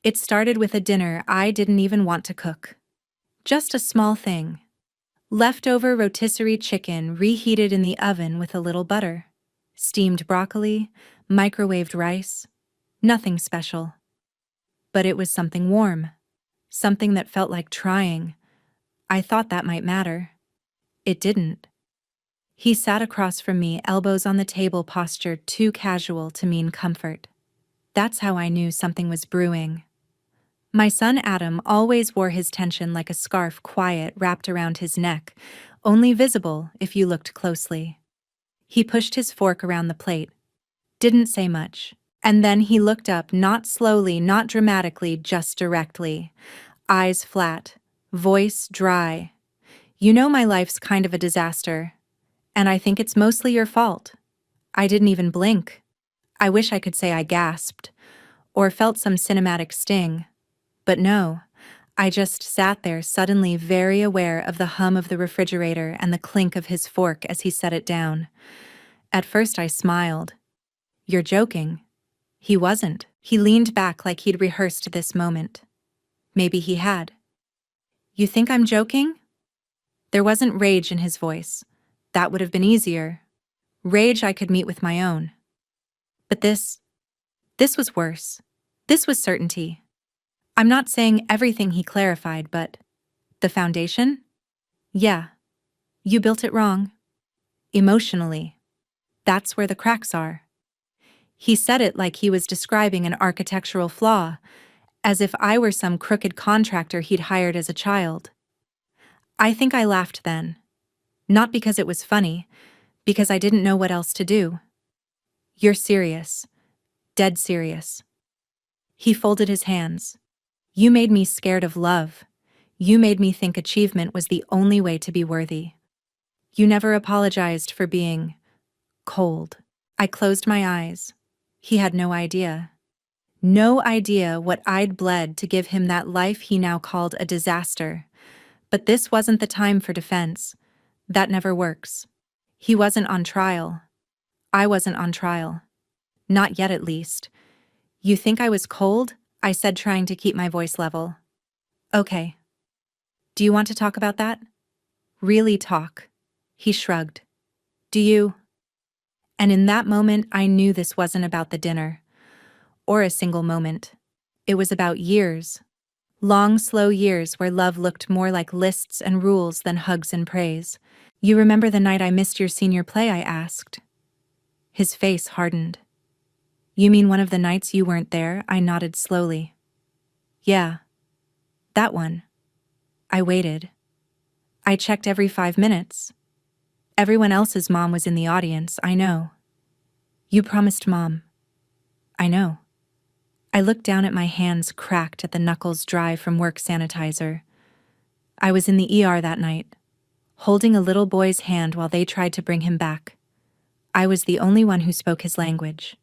It started with a dinner I didn't even want to cook. Just a small thing. Leftover rotisserie chicken reheated in the oven with a little butter. Steamed broccoli, microwaved rice. Nothing special. But it was something warm. Something that felt like trying. I thought that might matter. It didn't. He sat across from me, elbows on the table, postured too casual to mean comfort. That's how I knew something was brewing. My son Adam always wore his tension like a scarf, quiet, wrapped around his neck, only visible if you looked closely. He pushed his fork around the plate. Didn't say much. And then he looked up, not slowly, not dramatically, just directly. Eyes flat. Voice dry. "You know my life's kind of a disaster. And I think it's mostly your fault." I didn't even blink. I wish I could say I gasped. Or felt some cinematic sting. But no. I just sat there, suddenly very aware of the hum of the refrigerator and the clink of his fork as he set it down. At first I smiled. "You're joking." He wasn't. He leaned back like he'd rehearsed this moment. Maybe he had. "You think I'm joking?" There wasn't rage in his voice. That would have been easier. Rage I could meet with my own. But this was worse. This was certainty. I'm not saying everything he clarified, but the foundation? Yeah. You built it wrong. Emotionally. That's where the cracks are. He said it like he was describing an architectural flaw, as if I were some crooked contractor he'd hired as a child. I think I laughed then. Not because it was funny, because I didn't know what else to do. "You're serious. Dead serious." He folded his hands. "You made me scared of love. You made me think achievement was the only way to be worthy. You never apologized for being cold." I closed my eyes. He had no idea. No idea what I'd bled to give him that life he now called a disaster. But this wasn't the time for defense. That never works. He wasn't on trial. I wasn't on trial. Not yet, at least. "You think I was cold?" I said, trying to keep my voice level. "Okay. Do you want to talk about that?" "Really talk." He shrugged. "Do you?" And in that moment, I knew this wasn't about the dinner. Or a single moment. It was about years. Long, slow years where love looked more like lists and rules than hugs and praise. "You remember the night I missed your senior play?" I asked. His face hardened. "You mean one of the nights you weren't there?" I nodded slowly. "Yeah. That one." I waited. I checked every 5 minutes. Everyone else's mom was in the audience, I know. "You promised Mom." "I know." I looked down at my hands, cracked at the knuckles dry from work sanitizer. I was in the ER that night, holding a little boy's hand while they tried to bring him back. I was the only one who spoke his language.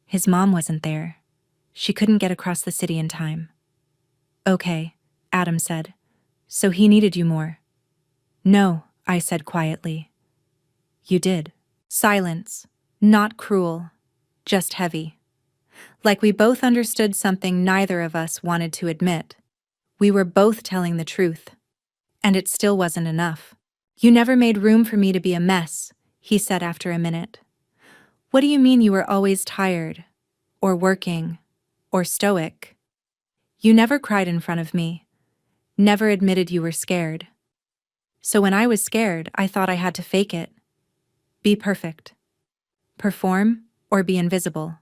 His mom wasn't there. She couldn't get across the city in time. "Okay," Adam said. "So he needed you more." "No," I said quietly. "You did." Silence. Not cruel. Just heavy. Like we both understood something neither of us wanted to admit. We were both telling the truth. And it still wasn't enough. "You never made room for me to be a mess," he said after a minute. "What do you mean you were always tired? Or working? Or stoic? You never cried in front of me. Never admitted you were scared. So when I was scared, I thought I had to fake it. Be perfect. Perform or be invisible."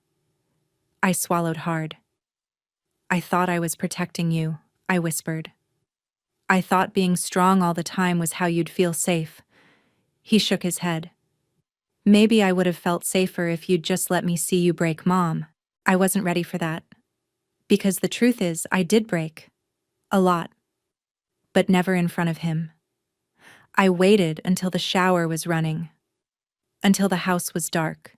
I swallowed hard. "I thought I was protecting you," I whispered. "I thought being strong all the time was how you'd feel safe." He shook his head. "Maybe I would have felt safer if you'd just let me see you break Mom." I wasn't ready for that. Because the truth is, I did break. A lot. But never in front of him. I waited until the shower was running. Until the house was dark.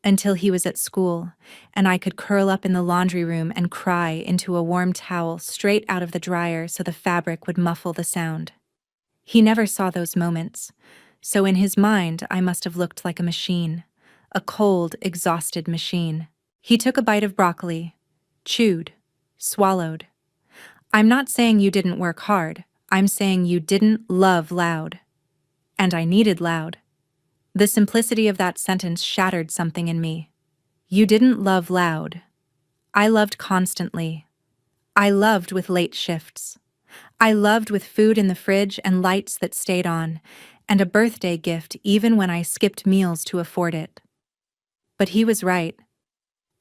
Until he was at school, and I could curl up in the laundry room and cry into a warm towel straight out of the dryer so the fabric would muffle the sound. He never saw those moments, so in his mind I must have looked like a machine, a cold, exhausted machine. He took a bite of broccoli, chewed, swallowed. I'm not saying you didn't work hard, I'm saying you didn't love loud. And I needed loud. The simplicity of that sentence shattered something in me. You didn't love loud. I loved constantly. I loved with late shifts. I loved with food in the fridge and lights that stayed on, and a birthday gift even when I skipped meals to afford it. But he was right.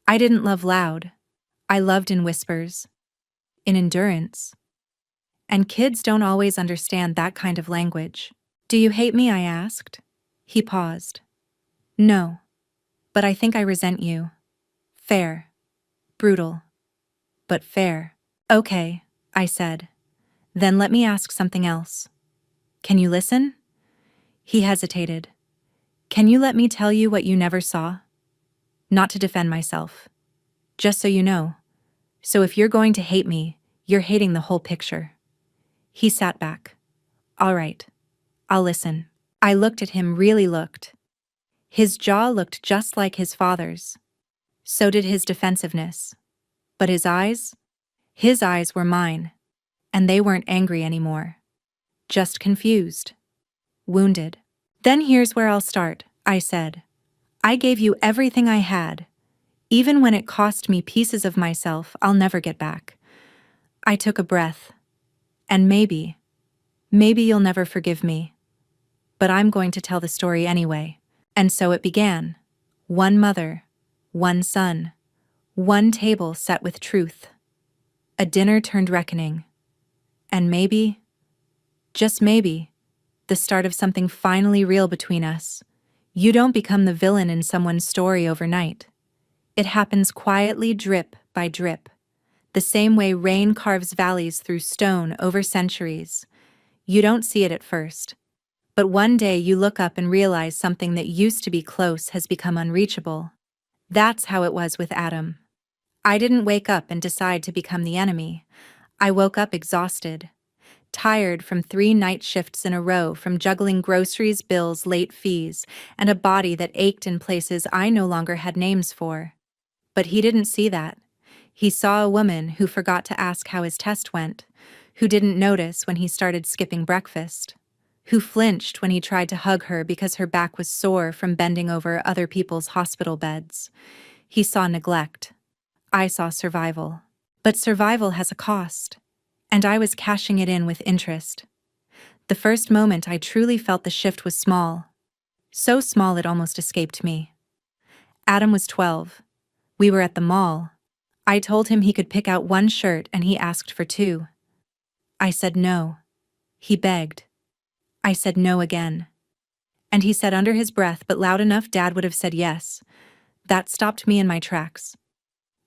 I didn't love loud. I loved in whispers, in endurance. And kids don't always understand that kind of language. Do you hate me? I asked. He paused. No, but I think I resent you. Fair. Brutal. But fair. Okay, I said. Then let me ask something else. Can you listen? He hesitated. Can you let me tell you what you never saw? Not to defend myself. Just so you know. So if you're going to hate me, you're hating the whole picture. He sat back. All right. I'll listen. I looked at him, really looked. His jaw looked just like his father's. So did his defensiveness. But his eyes? His eyes were mine. And they weren't angry anymore. Just confused. Wounded. Then here's where I'll start, I said. I gave you everything I had. Even when it cost me pieces of myself I'll never get back. I took a breath. And maybe you'll never forgive me. But I'm going to tell the story anyway. And so it began. One mother, one son, one table set with truth. A dinner turned reckoning. And maybe, just maybe, the start of something finally real between us. You don't become the villain in someone's story overnight. It happens quietly, drip by drip. The same way rain carves valleys through stone over centuries. You don't see it at first. But one day you look up and realize something that used to be close has become unreachable. That's how it was with Adam. I didn't wake up and decide to become the enemy. I woke up exhausted. Tired from 3 night shifts in a row, from juggling groceries, bills, late fees, and a body that ached in places I no longer had names for. But he didn't see that. He saw a woman who forgot to ask how his test went, who didn't notice when he started skipping breakfast, who flinched when he tried to hug her because her back was sore from bending over other people's hospital beds. He saw neglect. I saw survival. But survival has a cost. And I was cashing it in with interest. The first moment I truly felt the shift was small. So small it almost escaped me. Adam was 12. We were at the mall. I told him he could pick out 1 shirt and he asked for 2. I said no. He begged. I said no again. And he said under his breath, but loud enough Dad would have said yes. That stopped me in my tracks.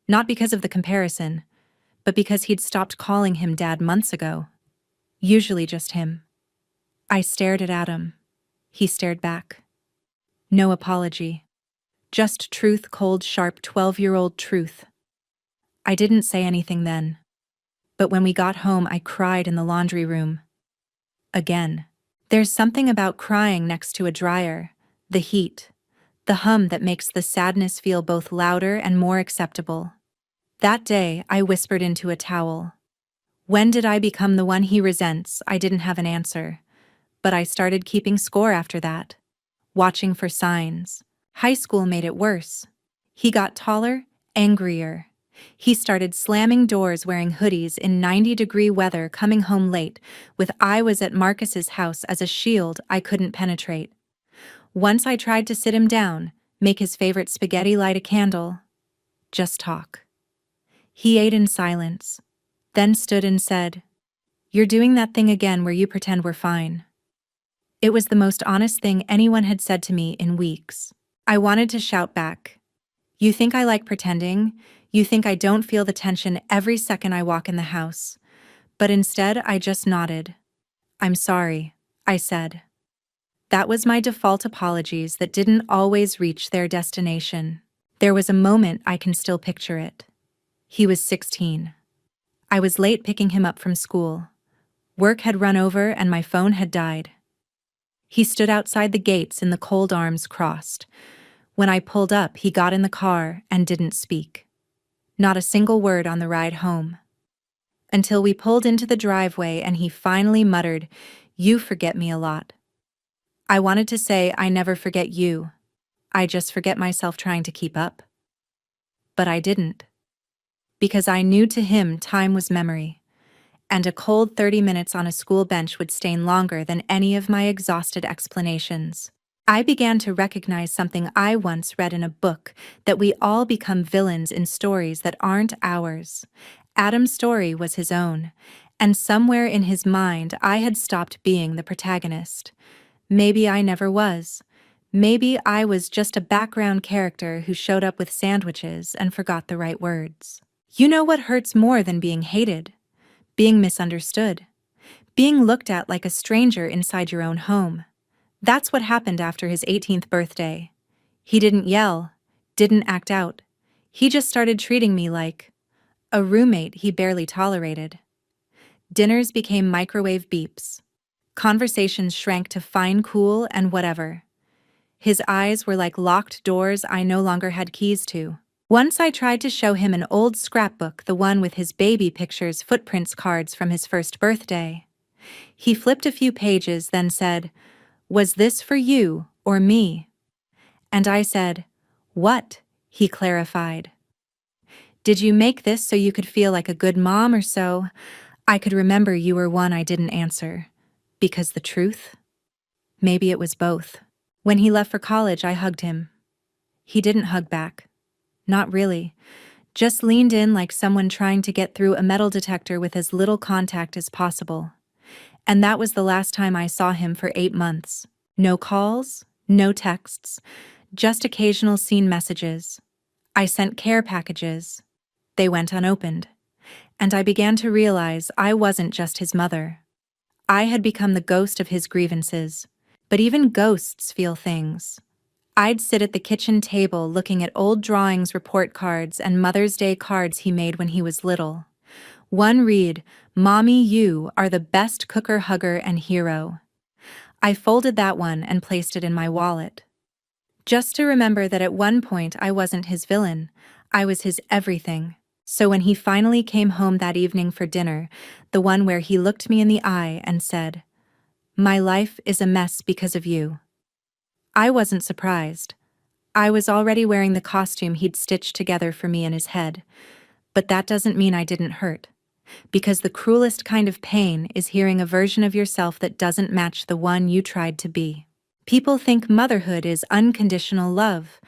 Not because of the comparison, but because he'd stopped calling him Dad months ago. Usually just him. I stared at Adam. He stared back. No apology. Just truth, cold, sharp 12-year-old truth. I didn't say anything then. But when we got home, I cried in the laundry room. Again. There's something about crying next to a dryer, the heat, the hum that makes the sadness feel both louder and more acceptable. That day, I whispered into a towel. When did I become the one he resents? I didn't have an answer. But I started keeping score after that. Watching for signs. High school made it worse. He got taller, angrier. He started slamming doors, wearing hoodies in 90-degree weather, coming home late, with I was at Marcus's house as a shield I couldn't penetrate. Once I tried to sit him down, make his favorite spaghetti, light a candle. Just talk. He ate in silence, then stood and said, "You're doing that thing again where you pretend we're fine." It was the most honest thing anyone had said to me in weeks. I wanted to shout back. You think I like pretending? You think I don't feel the tension every second I walk in the house? But instead, I just nodded. I'm sorry, I said. That was my default apologies that didn't always reach their destination. There was a moment I can still picture it. He was 16. I was late picking him up from school. Work had run over and my phone had died. He stood outside the gates in the cold, arms crossed. When I pulled up, he got in the car and didn't speak. Not a single word on the ride home. until we pulled into the driveway and he finally muttered, "You forget me a lot." I wanted to say, "I never forget you. I just forget myself trying to keep up." But I didn't. Because I knew to him time was memory, and a cold 30 minutes on a school bench would stain longer than any of my exhausted explanations. I began to recognize something I once read in a book, that we all become villains in stories that aren't ours. Adam's story was his own, and somewhere in his mind I had stopped being the protagonist. Maybe I never was. Maybe I was just a background character who showed up with sandwiches and forgot the right words. You know what hurts more than being hated? Being misunderstood. Being looked at like a stranger inside your own home. That's what happened after his 18th birthday. He didn't yell, didn't act out. He just started treating me like a roommate he barely tolerated. Dinners became microwave beeps. Conversations shrank to fine, cool, and whatever. His eyes were like locked doors I no longer had keys to. Once I tried to show him an old scrapbook, the one with his baby pictures, footprints, cards from his first birthday. He flipped a few pages, then said, "Was this for you or me?" And I said, "What?" He clarified. "Did you make this so you could feel like a good mom or so?" I could remember you were one I didn't answer. Because the truth? Maybe it was both. When he left for college, I hugged him. He didn't hug back. Not really. Just leaned in like someone trying to get through a metal detector with as little contact as possible. And that was the last time I saw him for 8 months. No calls, no texts, just occasional seen messages. I sent care packages. They went unopened. And I began to realize I wasn't just his mother. I had become the ghost of his grievances. But even ghosts feel things. I'd sit at the kitchen table looking at old drawings, report cards, and Mother's Day cards he made when he was little. One read, "Mommy, you are the best cooker, hugger, and hero." I folded that one and placed it in my wallet. Just to remember that at one point I wasn't his villain, I was his everything. So when he finally came home that evening for dinner, the one where he looked me in the eye and said, "My life is a mess because of you," I wasn't surprised. I was already wearing the costume he'd stitched together for me in his head. But that doesn't mean I didn't hurt. Because the cruelest kind of pain is hearing a version of yourself that doesn't match the one you tried to be. People think motherhood is unconditional love,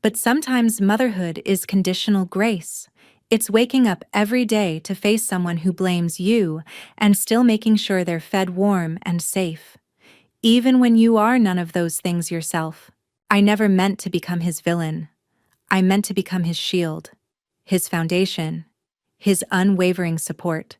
but sometimes motherhood is conditional grace. It's waking up every day to face someone who blames you and still making sure they're fed warm and safe. Even when you are none of those things yourself. I never meant to become his villain. I meant to become his shield, his foundation, his unwavering support.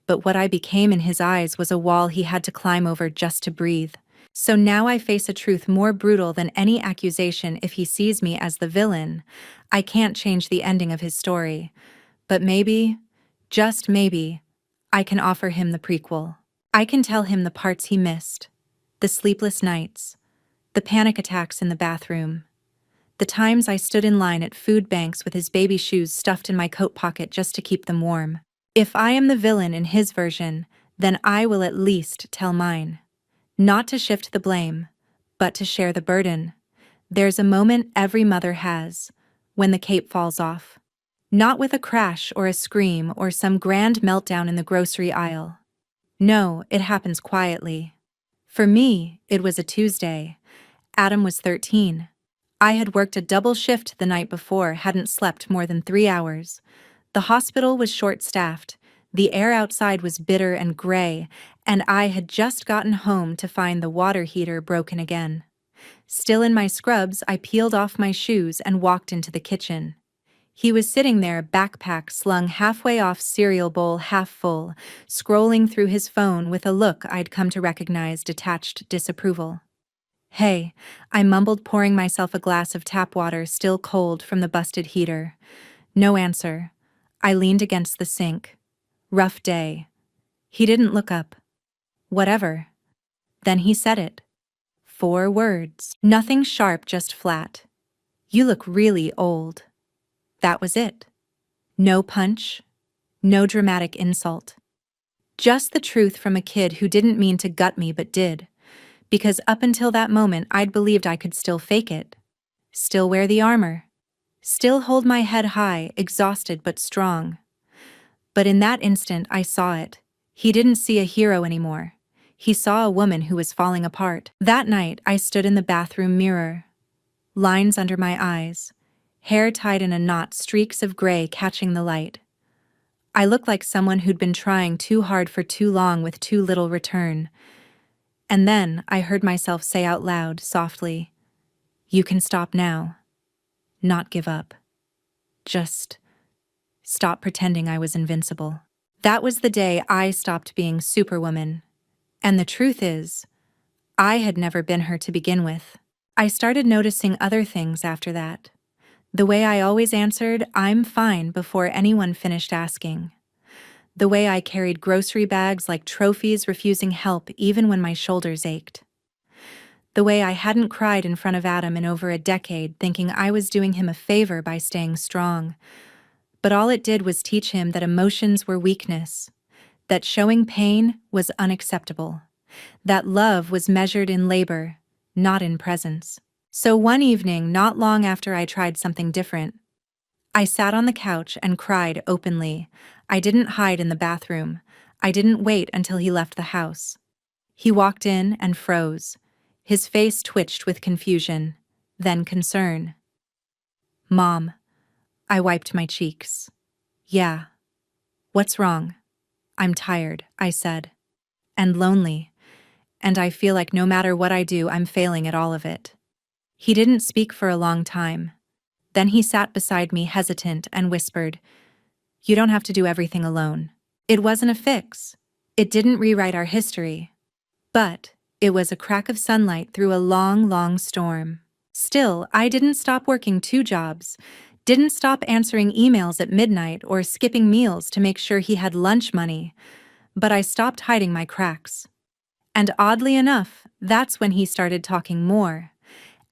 But what I became in his eyes was a wall he had to climb over just to breathe. So now I face a truth more brutal than any accusation. If he sees me as the villain, I can't change the ending of his story. But maybe, just maybe, I can offer him the prequel. I can tell him the parts he missed. The sleepless nights, the panic attacks in the bathroom, the times I stood in line at food banks with his baby shoes stuffed in my coat pocket just to keep them warm. If I am the villain in his version, then I will at least tell mine. Not to shift the blame, but to share the burden. There's a moment every mother has, when the cape falls off. Not with a crash or a scream or some grand meltdown in the grocery aisle. No, it happens quietly. For me, it was a Tuesday. Adam was 13. I had worked a double shift the night before, hadn't slept more than 3 hours. The hospital was short-staffed, the air outside was bitter and gray, and I had just gotten home to find the water heater broken again. Still in my scrubs, I peeled off my shoes and walked into the kitchen. He was sitting there, backpack slung halfway off, cereal bowl half full, scrolling through his phone with a look I'd come to recognize, detached disapproval. "Hey," I mumbled, pouring myself a glass of tap water still cold from the busted heater. No answer. I leaned against the sink. Rough day. He didn't look up. Whatever. Then he said it. 4 words. Nothing sharp, just flat. "You look really old." That was it. No punch, No dramatic insult. Just the truth from a kid who didn't mean to gut me but did. Because up until that moment I'd believed I could still fake it. Still wear the armor. Still hold my head high, exhausted but strong. But in that instant I saw it. He didn't see a hero anymore. He saw a woman who was falling apart. That night I stood in the bathroom mirror. Lines under my eyes. Hair tied in a knot, streaks of gray catching the light. I looked like someone who'd been trying too hard for too long with too little return. And then I heard myself say out loud, softly, "You can stop now. Not give up. Just stop pretending I was invincible." That was the day I stopped being Superwoman. And the truth is, I had never been her to begin with. I started noticing other things after that. The way I always answered, "I'm fine," before anyone finished asking. The way I carried grocery bags like trophies, refusing help even when my shoulders ached. The way I hadn't cried in front of Adam in over a decade, thinking I was doing him a favor by staying strong. But all it did was teach him that emotions were weakness, that showing pain was unacceptable, that love was measured in labor, not in presence. So one evening, not long after I tried something different, I sat on the couch and cried openly. I didn't hide in the bathroom. I didn't wait until he left the house. He walked in and froze. His face twitched with confusion, then concern. "Mom." I wiped my cheeks. "Yeah. What's wrong?" "I'm tired," I said. "And lonely. And I feel like no matter what I do, I'm failing at all of it." He didn't speak for a long time. Then he sat beside me, hesitant, and whispered, "You don't have to do everything alone." It wasn't a fix. It didn't rewrite our history. But it was a crack of sunlight through a long, long storm. Still, I didn't stop working 2 jobs, didn't stop answering emails at midnight or skipping meals to make sure he had lunch money, but I stopped hiding my cracks. And oddly enough, that's when he started talking more,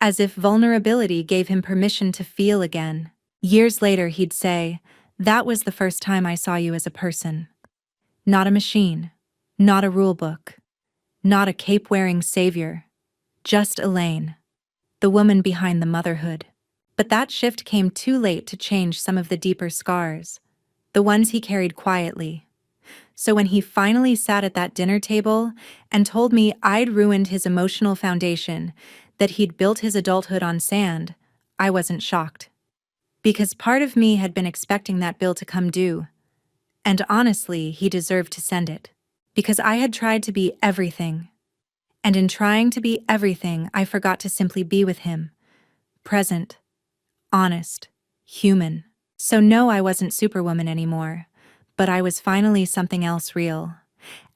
as if vulnerability gave him permission to feel again. Years later, he'd say, "That was the first time I saw you as a person. Not a machine, not a rule book, not a cape-wearing savior, just Elaine, the woman behind the motherhood." But that shift came too late to change some of the deeper scars, the ones he carried quietly. So when he finally sat at that dinner table and told me I'd ruined his emotional foundation, that he'd built his adulthood on sand, I wasn't shocked. Because part of me had been expecting that bill to come due. And honestly, he deserved to send it. Because I had tried to be everything. And in trying to be everything, I forgot to simply be with him. Present. Honest. Human. So no, I wasn't Superwoman anymore. But I was finally something else real.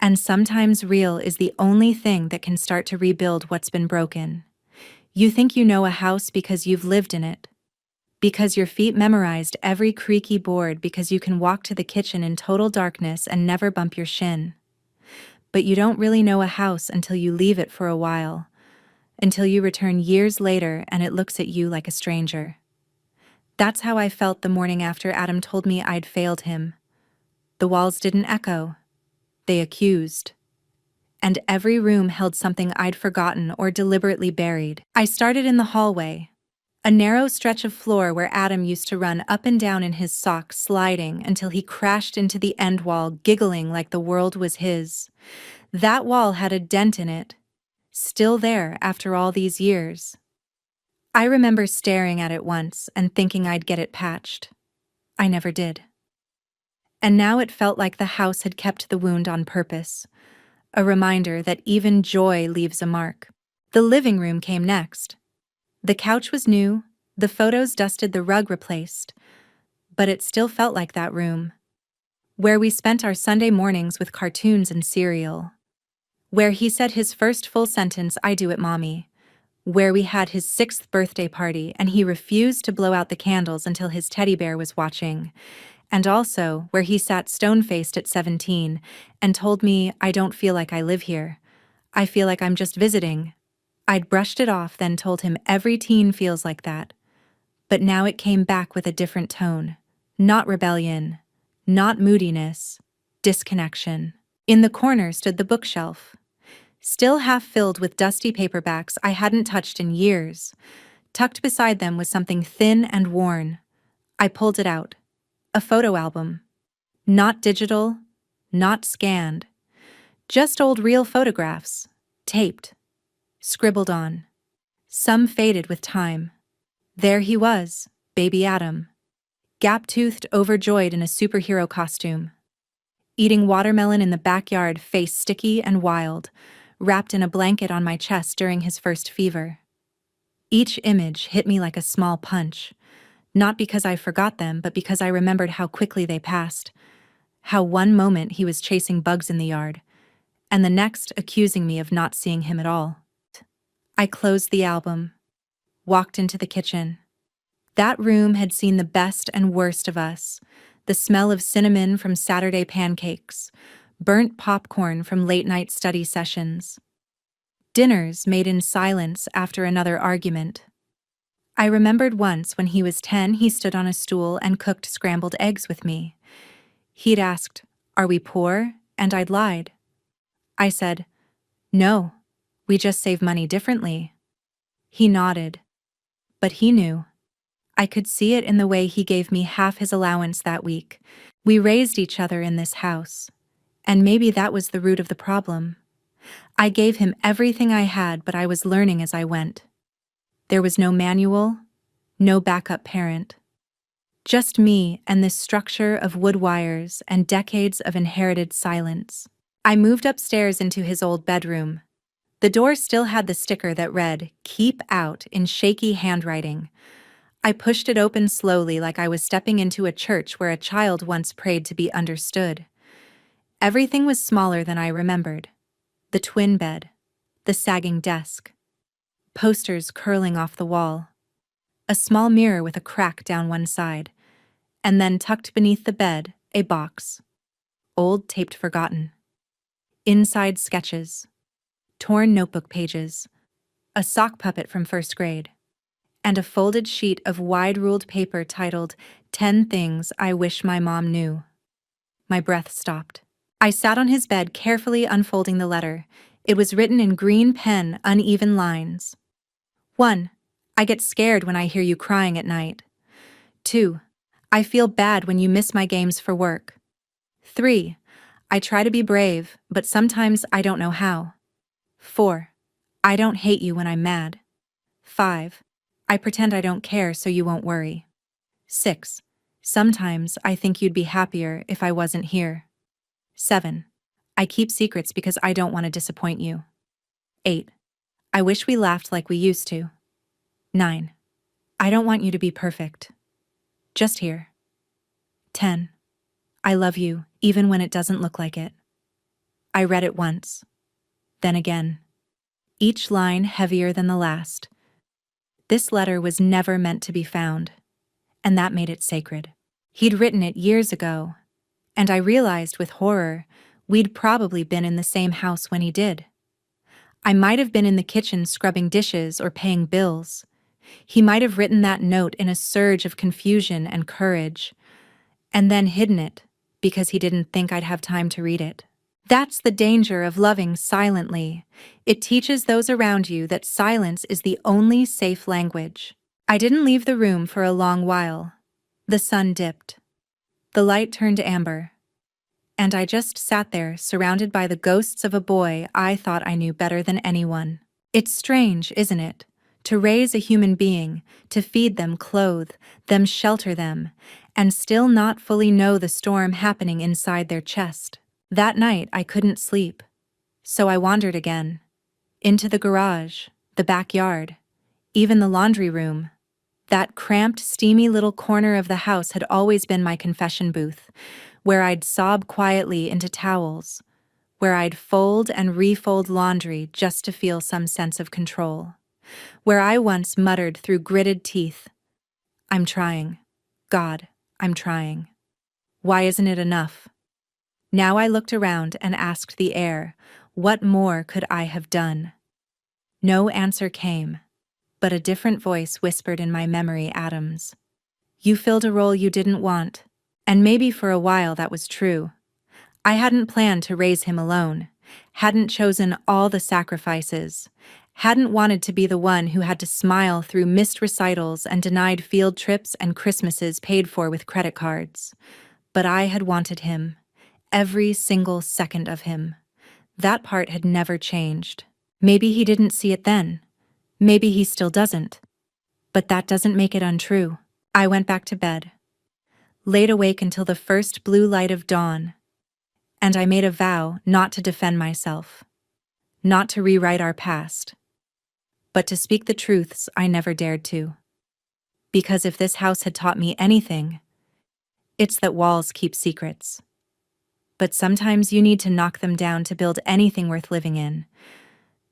And sometimes real is the only thing that can start to rebuild what's been broken. You think you know a house because you've lived in it. Because your feet memorized every creaky board, because you can walk to the kitchen in total darkness and never bump your shin. But you don't really know a house until you leave it for a while, until you return years later and it looks at you like a stranger. That's how I felt the morning after Adam told me I'd failed him. The walls didn't echo. They accused. And every room held something I'd forgotten or deliberately buried. I started in the hallway, a narrow stretch of floor where Adam used to run up and down in his socks, sliding until he crashed into the end wall, giggling like the world was his. That wall had a dent in it, still there after all these years. I remember staring at it once and thinking I'd get it patched. I never did. And now it felt like the house had kept the wound on purpose, a reminder that even joy leaves a mark. The living room came next. The couch was new, the photos dusted, the rug replaced, but it still felt like that room, where we spent our Sunday mornings with cartoons and cereal, where he said his first full sentence, "I do it, Mommy," where we had his 6th birthday party and he refused to blow out the candles until his teddy bear was watching, and also where he sat stone-faced at 17 and told me, "I don't feel like I live here. I feel like I'm just visiting." I'd brushed it off, then told him every teen feels like that. But now it came back with a different tone. Not rebellion, Not moodiness, disconnection. In the corner stood the bookshelf, still half filled with dusty paperbacks I hadn't touched in years. Tucked beside them was something thin and worn. I pulled it out. A photo album. Not digital, not scanned. Just old real photographs. Taped. Scribbled on. Some faded with time. There he was, baby Adam. Gap-toothed, overjoyed in a superhero costume. Eating watermelon in the backyard, face sticky and wild, wrapped in a blanket on my chest during his first fever. Each image hit me like a small punch, not because I forgot them, but because I remembered how quickly they passed, how one moment he was chasing bugs in the yard, and the next accusing me of not seeing him at all. I closed the album, walked into the kitchen. That room had seen the best and worst of us, the smell of cinnamon from Saturday pancakes, burnt popcorn from late-night study sessions, dinners made in silence after another argument. I remembered once when he was 10, he stood on a stool and cooked scrambled eggs with me. He'd asked, "Are we poor?" And I'd lied. I said, "No, we just save money differently." He nodded. But he knew. I could see it in the way he gave me half his allowance that week. We raised each other in this house, and maybe that was the root of the problem. I gave him everything I had, but I was learning as I went. There was no manual, no backup parent. Just me and this structure of wood wires and decades of inherited silence. I moved upstairs into his old bedroom. The door still had the sticker that read, "Keep out," in shaky handwriting. I pushed it open slowly, like I was stepping into a church where a child once prayed to be understood. Everything was smaller than I remembered. The twin bed, the sagging desk, posters curling off the wall, a small mirror with a crack down one side, and then tucked beneath the bed, a box. Old, taped, forgotten. Inside sketches, torn notebook pages, a sock puppet from first grade, and a folded sheet of wide-ruled paper titled 10 Things I Wish My Mom Knew. My breath stopped. I sat on his bed, carefully unfolding the letter. It was written in green pen, uneven lines. 1. I get scared when I hear you crying at night. 2. I feel bad when you miss my games for work. 3. I try to be brave, but sometimes I don't know how. 4. I don't hate you when I'm mad. 5. I pretend I don't care so you won't worry. 6. Sometimes I think you'd be happier if I wasn't here. 7. I keep secrets because I don't want to disappoint you. 8. I wish we laughed like we used to. 9. I don't want you to be perfect. Just here. 10. I love you, even when it doesn't look like it. I read it once, then again. Each line heavier than the last. This letter was never meant to be found, and that made it sacred. He'd written it years ago, and I realized with horror we'd probably been in the same house when he did. I might have been in the kitchen scrubbing dishes or paying bills. He might have written that note in a surge of confusion and courage, and then hidden it because he didn't think I'd have time to read it. That's the danger of loving silently. It teaches those around you that silence is the only safe language. I didn't leave the room for a long while. The sun dipped. The light turned amber. And I just sat there, surrounded by the ghosts of a boy I thought I knew better than anyone. It's strange, isn't it? To raise a human being, to feed them, clothe them, shelter them, and still not fully know the storm happening inside their chest. That night I couldn't sleep, so I wandered again. Into the garage, the backyard, even the laundry room. That cramped, steamy little corner of the house had always been my confession booth, where I'd sob quietly into towels, where I'd fold and refold laundry just to feel some sense of control, where I once muttered through gritted teeth, "I'm trying. God, I'm trying. Why isn't it enough?" Now I looked around and asked the air, what more could I have done? No answer came, but a different voice whispered in my memory atoms. You filled a role you didn't want, And maybe for a while that was true. I hadn't planned to raise him alone, hadn't chosen all the sacrifices, hadn't wanted to be the one who had to smile through missed recitals and denied field trips and Christmases paid for with credit cards. But I had wanted him, every single second of him. That part had never changed. Maybe he didn't see it then. Maybe he still doesn't. But that doesn't make it untrue. I went back to bed, laid awake until the first blue light of dawn, and I made a vow not to defend myself, not to rewrite our past, but to speak the truths I never dared to. Because if this house had taught me anything, it's that walls keep secrets. But sometimes you need to knock them down to build anything worth living in.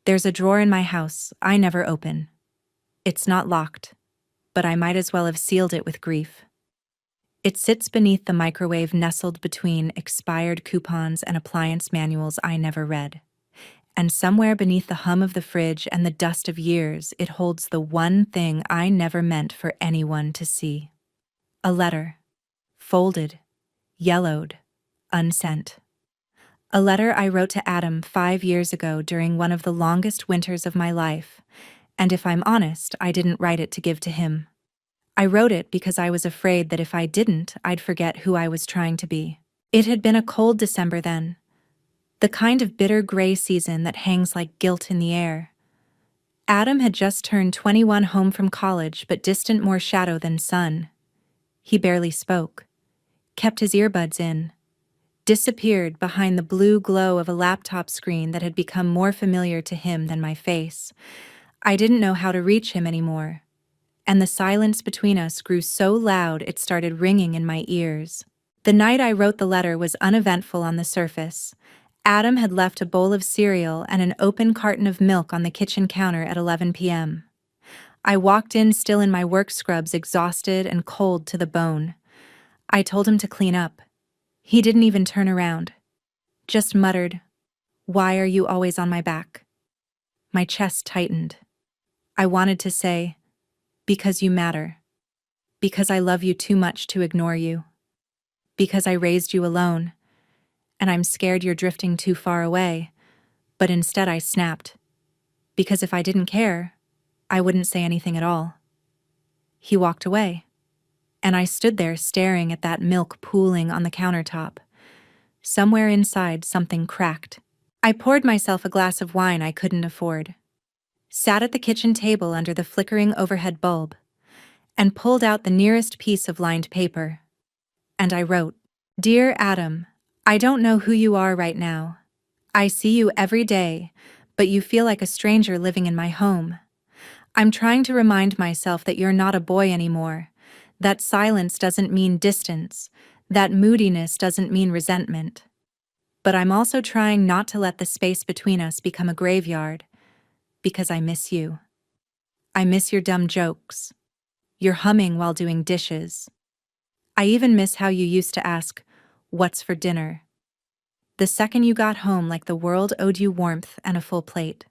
There's a drawer in my house I never open. It's not locked, but I might as well have sealed it with grief. It sits beneath the microwave, nestled between expired coupons and appliance manuals I never read. And somewhere beneath the hum of the fridge and the dust of years, it holds the one thing I never meant for anyone to see. A letter. Folded. Yellowed. Unsent. A letter I wrote to Adam 5 years ago during one of the longest winters of my life, and if I'm honest, I didn't write it to give to him. I wrote it because I was afraid that if I didn't, I'd forget who I was trying to be. It had been a cold December then, the kind of bitter gray season that hangs like guilt in the air. Adam had just turned 21, home from college, but distant, more shadow than sun. He barely spoke, kept his earbuds in, disappeared behind the blue glow of a laptop screen that had become more familiar to him than my face. I didn't know how to reach him anymore, and the silence between us grew so loud it started ringing in my ears. The night I wrote the letter was uneventful on the surface. Adam had left a bowl of cereal and an open carton of milk on the kitchen counter at 11 p.m. I walked in, still in my work scrubs, exhausted and cold to the bone. I told him to clean up. He didn't even turn around. Just muttered, "Why are you always on my back?" My chest tightened. I wanted to say, "Because you matter. Because I love you too much to ignore you. Because I raised you alone, and I'm scared you're drifting too far away." But instead I snapped. Because if I didn't care, I wouldn't say anything at all. He walked away, and I stood there staring at that milk pooling on the countertop. Somewhere inside, something cracked. I poured myself a glass of wine I couldn't afford, sat at the kitchen table under the flickering overhead bulb, and pulled out the nearest piece of lined paper. And I wrote, "Dear Adam, I don't know who you are right now. I see you every day, but you feel like a stranger living in my home. I'm trying to remind myself that you're not a boy anymore, that silence doesn't mean distance, that moodiness doesn't mean resentment. But I'm also trying not to let the space between us become a graveyard, because I miss you. I miss your dumb jokes, your humming while doing dishes. I even miss how you used to ask, 'What's for dinner?' the second you got home, like the world owed you warmth and a full plate.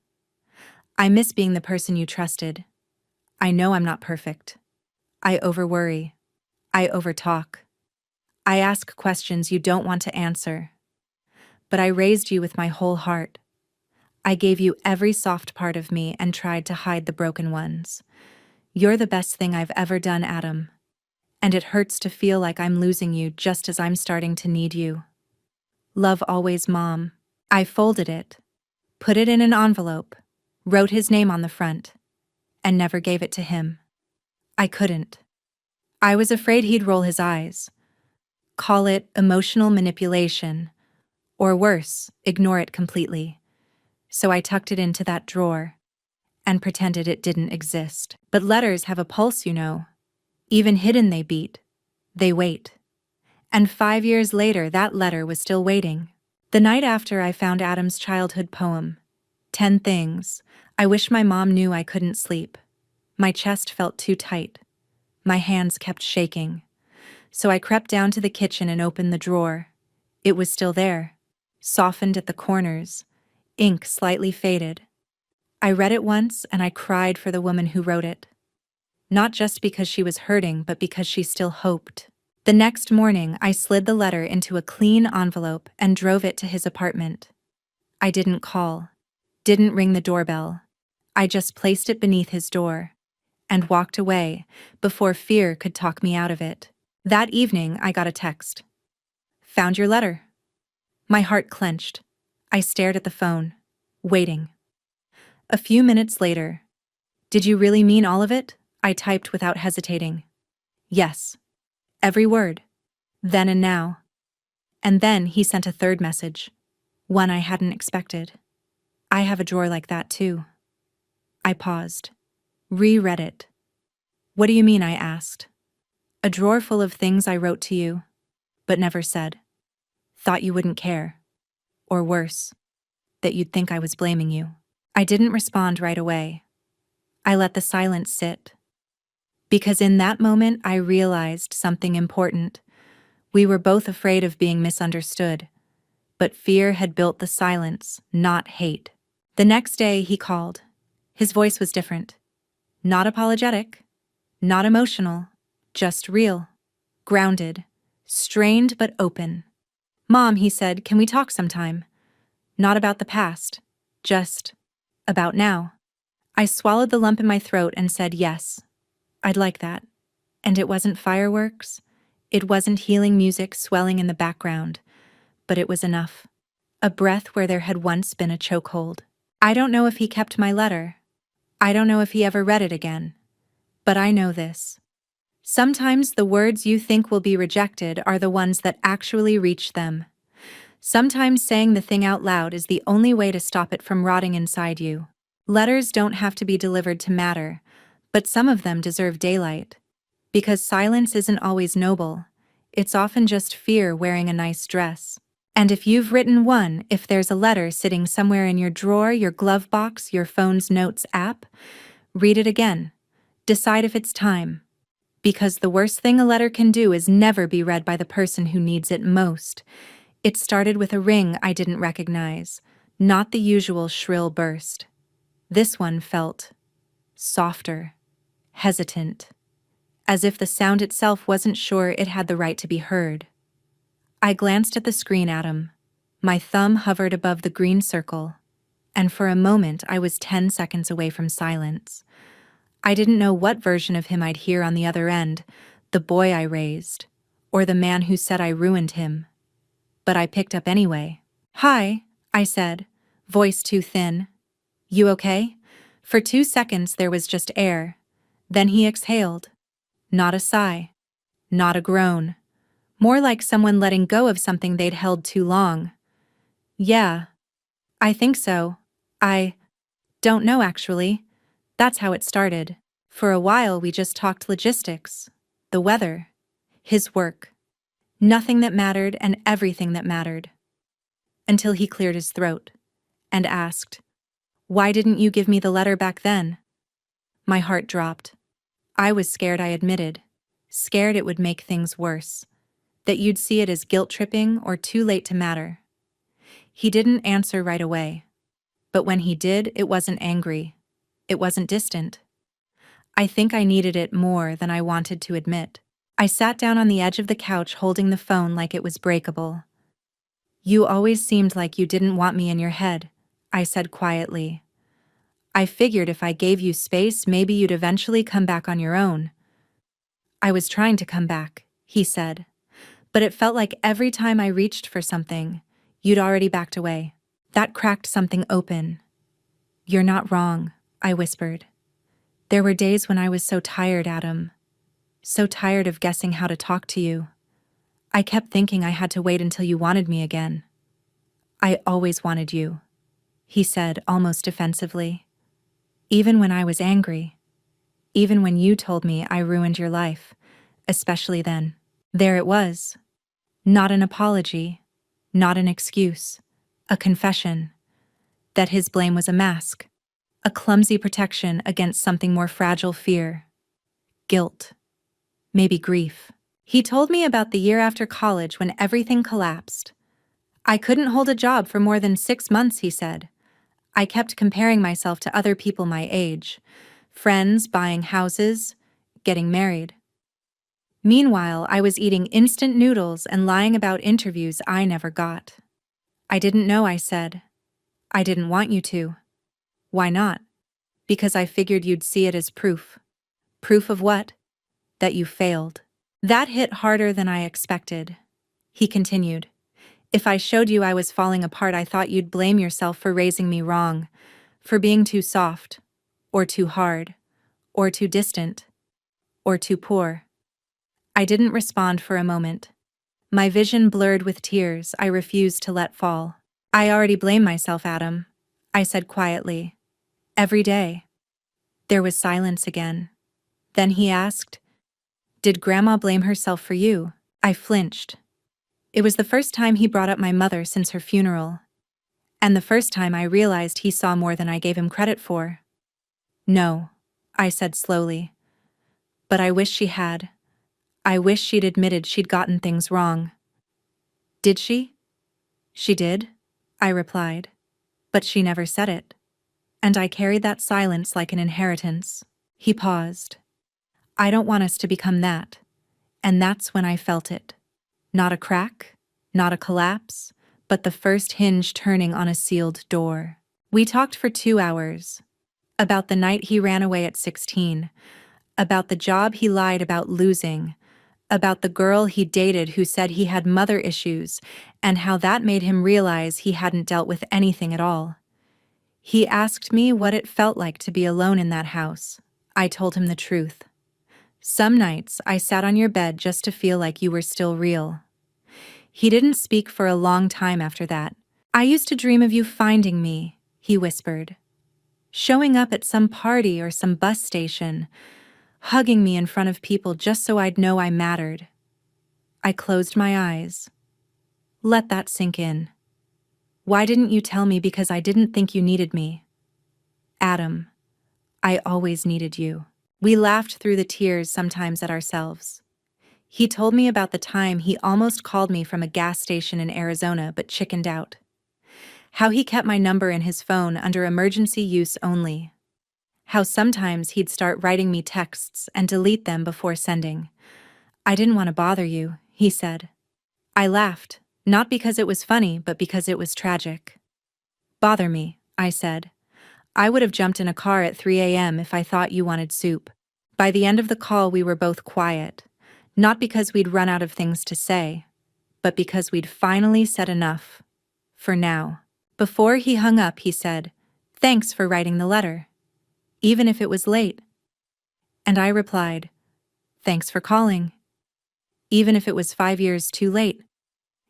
I miss being the person you trusted. I know I'm not perfect. I overworry. I overtalk. I ask questions you don't want to answer. But I raised you with my whole heart. I gave you every soft part of me and tried to hide the broken ones. You're the best thing I've ever done, Adam. And it hurts to feel like I'm losing you just as I'm starting to need you. Love always, Mom." I folded it, put it in an envelope, wrote his name on the front, and never gave it to him. I couldn't. I was afraid he'd roll his eyes, call it emotional manipulation, or worse, ignore it completely. So I tucked it into that drawer and pretended it didn't exist. But letters have a pulse, you know. Even hidden, they beat. They wait. And 5 years later, that letter was still waiting. The night after I found Adam's childhood poem, 10 Things I Wish My Mom Knew, I couldn't sleep. My chest felt too tight. My hands kept shaking. So I crept down to the kitchen and opened the drawer. It was still there, softened at the corners, ink slightly faded. I read it once and I cried for the woman who wrote it. Not just because she was hurting, but because she still hoped. The next morning, I slid the letter into a clean envelope and drove it to his apartment. I didn't call, didn't ring the doorbell. I just placed it beneath his door and walked away before fear could talk me out of it. That evening, I got a text. "Found your letter." My heart clenched. I stared at the phone, waiting. A few minutes later, "Did you really mean all of it?" I typed without hesitating. "Yes. Every word. Then and now." And then he sent a third message, one I hadn't expected. "I have a drawer like that too." I paused, reread it. "What do you mean?" I asked. "A drawer full of things I wrote to you, but never said. Thought you wouldn't care. Or worse, that you'd think I was blaming you." I didn't respond right away. I let the silence sit. Because in that moment I realized something important. We were both afraid of being misunderstood, but fear had built the silence, not hate. The next day he called. His voice was different. Not apologetic, not emotional, just real, grounded, strained but open. "Mom," he said, "can we talk sometime? Not about the past, just about now." I swallowed the lump in my throat and said yes. I'd like that. And it wasn't fireworks. It wasn't healing music swelling in the background. But it was enough. A breath where there had once been a chokehold. I don't know if he kept my letter. I don't know if he ever read it again. But I know this. Sometimes the words you think will be rejected are the ones that actually reach them. Sometimes saying the thing out loud is the only way to stop it from rotting inside you. Letters don't have to be delivered to matter, but some of them deserve daylight. Because silence isn't always noble. It's often just fear wearing a nice dress. And if you've written one, if there's a letter sitting somewhere in your drawer, your glove box, your phone's notes app, read it again. Decide if it's time. Because the worst thing a letter can do is never be read by the person who needs it most. It started with a ring I didn't recognize, not the usual shrill burst. This one felt softer, hesitant, as if the sound itself wasn't sure it had the right to be heard. I glanced at the screen at him. My thumb hovered above the green circle, and for a moment I was 10 seconds away from silence. I didn't know what version of him I'd hear on the other end, the boy I raised, or the man who said I ruined him. But I picked up anyway. "Hi," I said, voice too thin. "You okay?" For 2 seconds there was just air. Then he exhaled. Not a sigh. Not a groan. More like someone letting go of something they'd held too long. "Yeah. I think so. I don't know actually." That's how it started. For a while we just talked logistics, the weather, his work. Nothing that mattered and everything that mattered. Until he cleared his throat and asked, "Why didn't you give me the letter back then?" My heart dropped. I was scared, I admitted. Scared it would make things worse. That you'd see it as guilt-tripping or too late to matter. He didn't answer right away. But when he did, it wasn't angry. It wasn't distant. I think I needed it more than I wanted to admit. I sat down on the edge of the couch holding the phone like it was breakable. "You always seemed like you didn't want me in your head," I said quietly. "I figured if I gave you space, maybe you'd eventually come back on your own." "I was trying to come back," he said. "But it felt like every time I reached for something, you'd already backed away." That cracked something open. "You're not wrong," I whispered. "There were days when I was so tired, Adam. So tired of guessing how to talk to you. I kept thinking I had to wait until you wanted me again." "I always wanted you," he said almost defensively. "Even when I was angry. Even when you told me I ruined your life. Especially then." There it was. Not an apology. Not an excuse. A confession. That his blame was a mask. A clumsy protection against something more fragile: fear. Guilt. Maybe grief. He told me about the year after college when everything collapsed. "I couldn't hold a job for more than 6 months," he said. "I kept comparing myself to other people my age. Friends buying houses, getting married. Meanwhile, I was eating instant noodles and lying about interviews I never got. I didn't know, I said. I didn't want you to. Why not? Because I figured you'd see it as proof. Proof of what? That you failed. That hit harder than I expected. He continued. If I showed you I was falling apart, I thought you'd blame yourself for raising me wrong, for being too soft, or too hard, or too distant, or too poor. I didn't respond for a moment. My vision blurred with tears I refused to let fall. I already blame myself, Adam, I said quietly. Every day. There was silence again. Then he asked, Did Grandma blame herself for you? I flinched. It was the first time he brought up my mother since her funeral, and the first time I realized he saw more than I gave him credit for. No, I said slowly. But I wish she had. I wish she'd admitted she'd gotten things wrong. Did she? She did, I replied. But she never said it. And I carried that silence like an inheritance. He paused. I don't want us to become that. And that's when I felt it. Not a crack, not a collapse, but the first hinge turning on a sealed door. We talked for 2 hours. About the night he ran away at 16. About the job he lied about losing. About the girl he dated who said he had mother issues, and how that made him realize he hadn't dealt with anything at all. He asked me what it felt like to be alone in that house. I told him the truth. Some nights I sat on your bed just to feel like you were still real. He didn't speak for a long time after that. I used to dream of you finding me, he whispered. Showing up at some party or some bus station, hugging me in front of people just so I'd know I mattered. I closed my eyes. Let that sink in. Why didn't you tell me? Because I didn't think you needed me. Adam, I always needed you. We laughed through the tears sometimes at ourselves. He told me about the time he almost called me from a gas station in Arizona but chickened out. How he kept my number in his phone under emergency use only. How sometimes he'd start writing me texts and delete them before sending. I didn't want to bother you, he said. I laughed, not because it was funny, but because it was tragic. Bother me, I said. I would have jumped in a car at 3 a.m. if I thought you wanted soup. By the end of the call, we were both quiet, not because we'd run out of things to say, but because we'd finally said enough. For now. Before he hung up, he said, Thanks for writing the letter. Even if it was late. And I replied, Thanks for calling. Even if it was 5 years too late.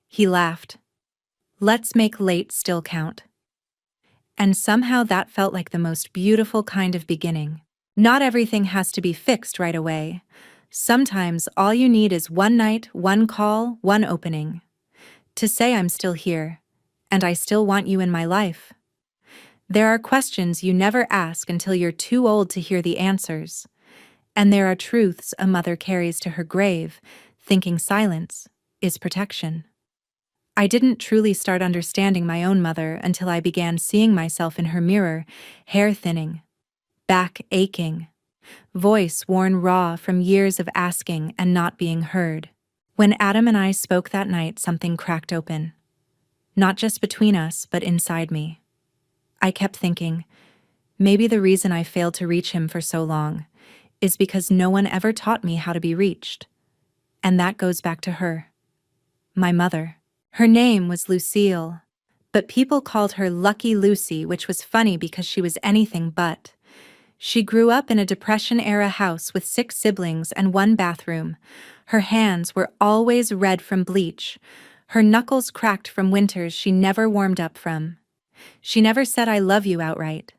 He laughed. Let's make late still count. And somehow that felt like the most beautiful kind of beginning. Not everything has to be fixed right away. Sometimes all you need is one night, one call, one opening. To say I'm still here, and I still want you in my life. There are questions you never ask until you're too old to hear the answers. And there are truths a mother carries to her grave, thinking silence is protection. I didn't truly start understanding my own mother until I began seeing myself in her mirror, hair thinning, back aching, voice worn raw from years of asking and not being heard. When Adam and I spoke that night, something cracked open. Not just between us, but inside me. I kept thinking, maybe the reason I failed to reach him for so long is because no one ever taught me how to be reached. And that goes back to her. My mother. Her name was Lucille, but people called her Lucky Lucy, which was funny because she was anything but. She grew up in a Depression-era house with 6 siblings and 1 bathroom. Her hands were always red from bleach. Her knuckles cracked from winters she never warmed up from. She never said I love you outright,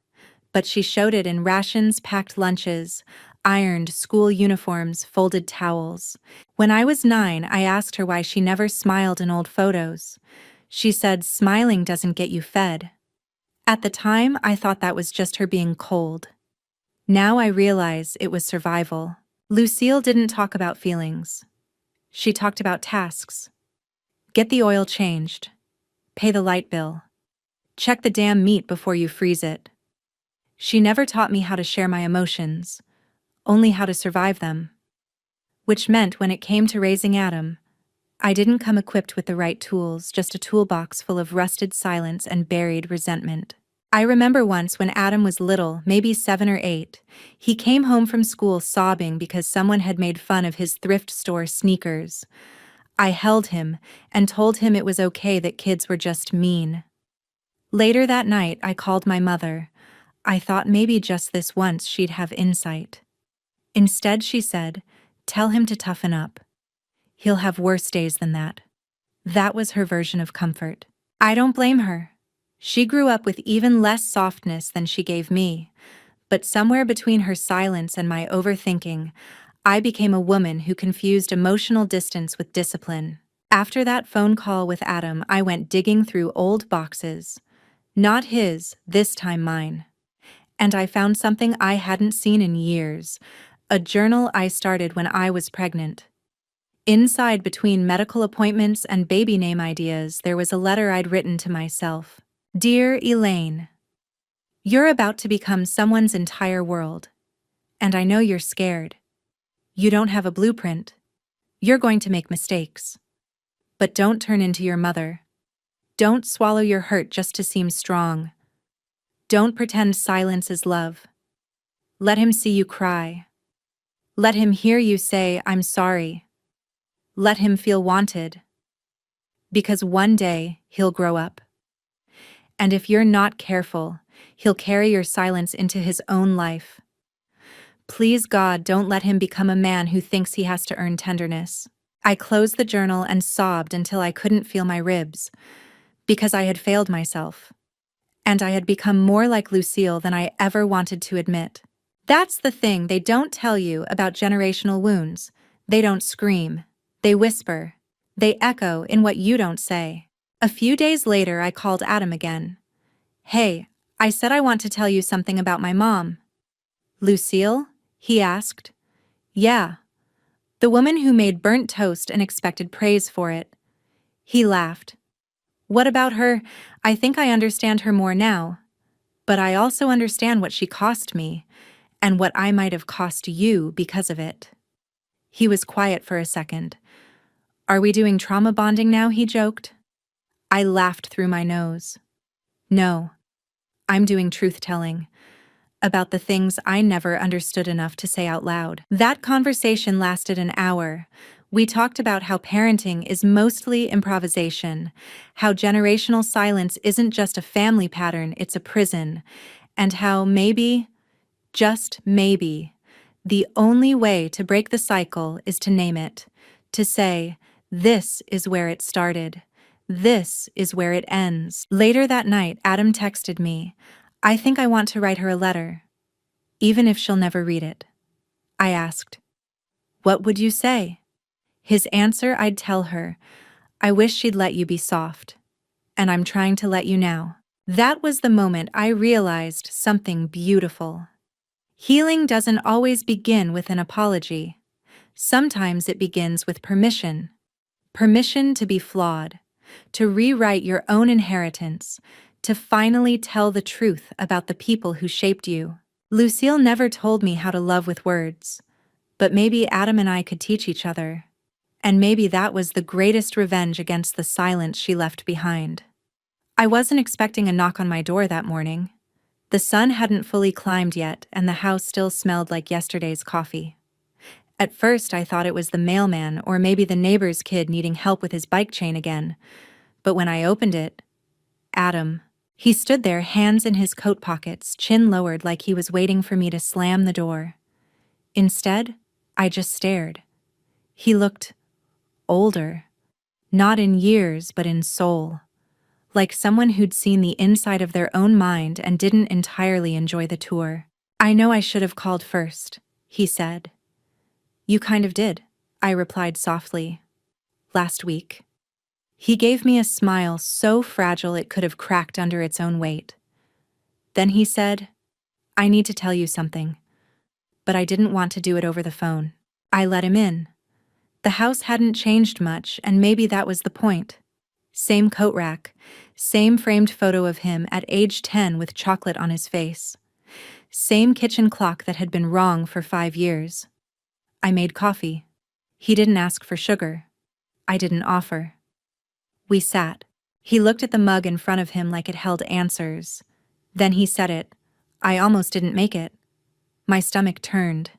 but she showed it in rations, packed lunches, ironed school uniforms, folded towels. When I was 9, I asked her why she never smiled in old photos. She said, smiling doesn't get you fed. At the time, I thought that was just her being cold. Now I realize it was survival. Lucille didn't talk about feelings. She talked about tasks. Get the oil changed. Pay the light bill. Check the damn meat before you freeze it. She never taught me how to share my emotions, only how to survive them. which meant when it came to raising Adam, I didn't come equipped with the right tools, just a toolbox full of rusted silence and buried resentment. I remember once when Adam was little, maybe 7 or 8, he came home from school sobbing because someone had made fun of his thrift store sneakers. I held him and told him it was okay that kids were just mean. Later that night, I called my mother. I thought maybe just this once she'd have insight. Instead, she said, "Tell him to toughen up. He'll have worse days than that." That was her version of comfort. I don't blame her. She grew up with even less softness than she gave me, but somewhere between her silence and my overthinking, I became a woman who confused emotional distance with discipline. After that phone call with Adam, I went digging through old boxes. Not his, this time mine. And I found something I hadn't seen in years, a journal I started when I was pregnant. Inside, between medical appointments and baby name ideas, there was a letter I'd written to myself. Dear Elaine, you're about to become someone's entire world. And I know you're scared. You don't have a blueprint. You're going to make mistakes. But don't turn into your mother. Don't swallow your hurt just to seem strong. Don't pretend silence is love. Let him see you cry. Let him hear you say, "I'm sorry." Let him feel wanted. Because one day, he'll grow up. And if you're not careful, he'll carry your silence into his own life. Please God, don't let him become a man who thinks he has to earn tenderness. I closed the journal and sobbed until I couldn't feel my ribs, because I had failed myself. And I had become more like Lucille than I ever wanted to admit. That's the thing they don't tell you about generational wounds. They don't scream. They whisper. They echo in what you don't say. A few days later, I called Adam again. "Hey, I said I want to tell you something about my mom." "Lucille?" he asked. "Yeah. The woman who made burnt toast and expected praise for it." He laughed. "What about her? I think I understand her more now. But I also understand what she cost me, and what I might have cost you because of it." He was quiet for a second. "Are we doing trauma bonding now?" he joked. I laughed through my nose. "No, I'm doing truth-telling. About the things I never understood enough to say out loud." That conversation lasted an hour. We talked about how parenting is mostly improvisation, how generational silence isn't just a family pattern, it's a prison, and how maybe, just maybe, the only way to break the cycle is to name it, to say, "This is where it started. This is where it ends." Later that night, Adam texted me, "I think I want to write her a letter, even if she'll never read it." I asked, "What would you say?" His answer, I'd tell her, "I wish she'd let you be soft. And I'm trying to let you now." That was the moment I realized something beautiful. Healing doesn't always begin with an apology. Sometimes it begins with permission. Permission to be flawed, to rewrite your own inheritance, to finally tell the truth about the people who shaped you. Lucille never told me how to love with words, but maybe Adam and I could teach each other. And maybe that was the greatest revenge against the silence she left behind. I wasn't expecting a knock on my door that morning. The sun hadn't fully climbed yet, and the house still smelled like yesterday's coffee. At first, I thought it was the mailman or maybe the neighbor's kid needing help with his bike chain again. But when I opened it, Adam. He stood there, hands in his coat pockets, chin lowered like he was waiting for me to slam the door. Instead, I just stared. He looked older, not in years but in soul, like someone who'd seen the inside of their own mind and didn't entirely enjoy the tour. "I know I should have called first," he said. "You kind of did," I replied softly. "Last week." He gave me a smile so fragile it could have cracked under its own weight. Then he said, "I need to tell you something." But I didn't want to do it over the phone. I let him in. The house hadn't changed much, and maybe that was the point. Same coat rack, same framed photo of him at age 10 with chocolate on his face. Same kitchen clock that had been wrong for 5 years. I made coffee. He didn't ask for sugar. I didn't offer. We sat. He looked at the mug in front of him like it held answers. Then he said it. I almost didn't make it. My stomach turned.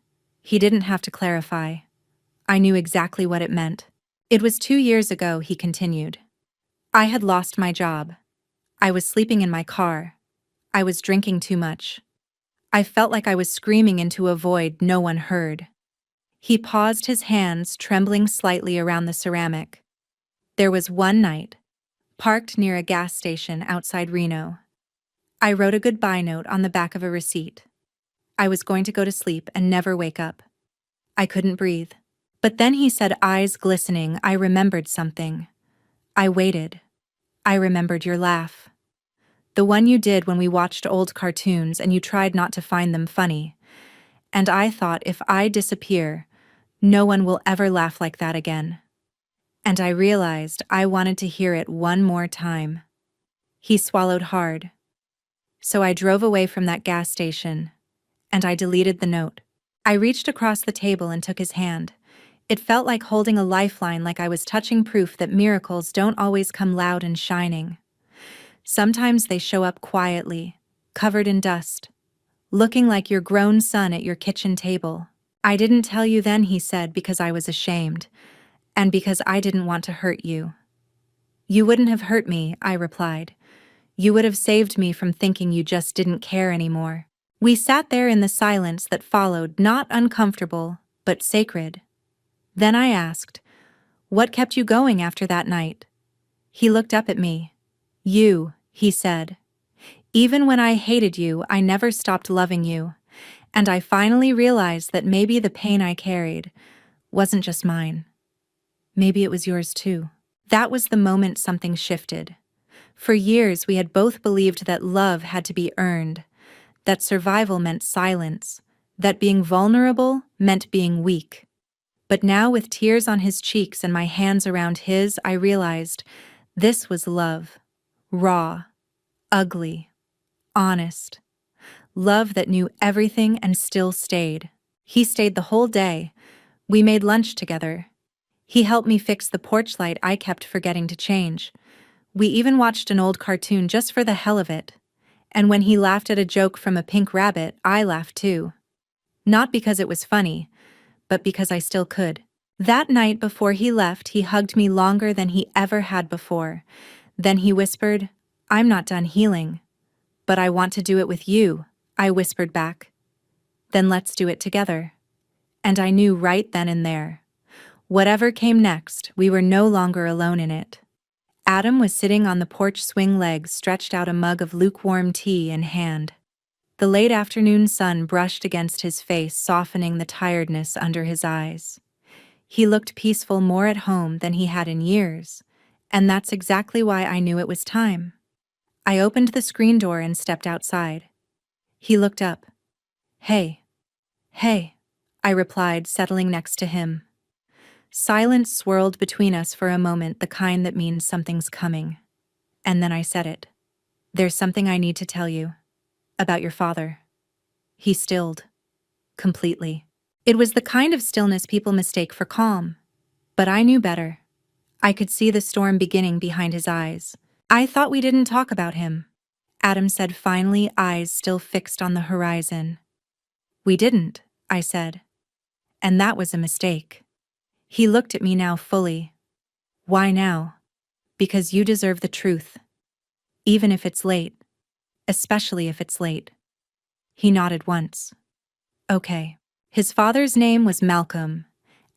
He didn't have to clarify. I knew exactly what it meant. It was 2 years ago, he continued. I had lost my job. I was sleeping in my car. I was drinking too much. I felt like I was screaming into a void no one heard. He paused, his hands trembling slightly around the ceramic. There was one night, parked near a gas station outside Reno. I wrote a goodbye note on the back of a receipt. I was going to go to sleep and never wake up. I couldn't breathe. But then he said, eyes glistening, I remembered something. I waited. I remembered your laugh. The one you did when we watched old cartoons and you tried not to find them funny. And I thought, if I disappear, no one will ever laugh like that again. And I realized I wanted to hear it one more time. He swallowed hard. So I drove away from that gas station, and I deleted the note. I reached across the table and took his hand. It felt like holding a lifeline, like I was touching proof that miracles don't always come loud and shining. Sometimes they show up quietly, covered in dust, looking like your grown son at your kitchen table. I didn't tell you then, he said, because I was ashamed, and because I didn't want to hurt you. You wouldn't have hurt me, I replied. You would have saved me from thinking you just didn't care anymore. We sat there in the silence that followed, not uncomfortable, but sacred. Then I asked, what kept you going after that night? He looked up at me. You, he said. Even when I hated you, I never stopped loving you. And I finally realized that maybe the pain I carried wasn't just mine. Maybe it was yours too. That was the moment something shifted. For years, we had both believed that love had to be earned, that survival meant silence, that being vulnerable meant being weak. But now, with tears on his cheeks and my hands around his, I realized this was love. Raw, ugly, honest. Love that knew everything and still stayed. He stayed the whole day. We made lunch together. He helped me fix the porch light I kept forgetting to change. We even watched an old cartoon just for the hell of it. And when he laughed at a joke from a pink rabbit, I laughed too. Not because it was funny, but because I still could. That night before he left, he hugged me longer than he ever had before. Then he whispered, I'm not done healing. But I want to do it with you, I whispered back. Then let's do it together. And I knew right then and there. Whatever came next, we were no longer alone in it. Adam was sitting on the porch, swing legs stretched out, a mug of lukewarm tea in hand. The late afternoon sun brushed against his face, softening the tiredness under his eyes. He looked peaceful, more at home than he had in years, and that's exactly why I knew it was time. I opened the screen door and stepped outside. He looked up. Hey. Hey, I replied, settling next to him. Silence swirled between us for a moment, the kind that means something's coming. And then I said it. There's something I need to tell you. About your father. He stilled. Completely. It was the kind of stillness people mistake for calm. But I knew better. I could see the storm beginning behind his eyes. I thought we didn't talk about him, Adam said finally, eyes still fixed on the horizon. We didn't, I said. And that was a mistake. He looked at me now fully. Why now? Because you deserve the truth. Even if it's late. Especially if it's late. He nodded once. Okay. His father's name was Malcolm,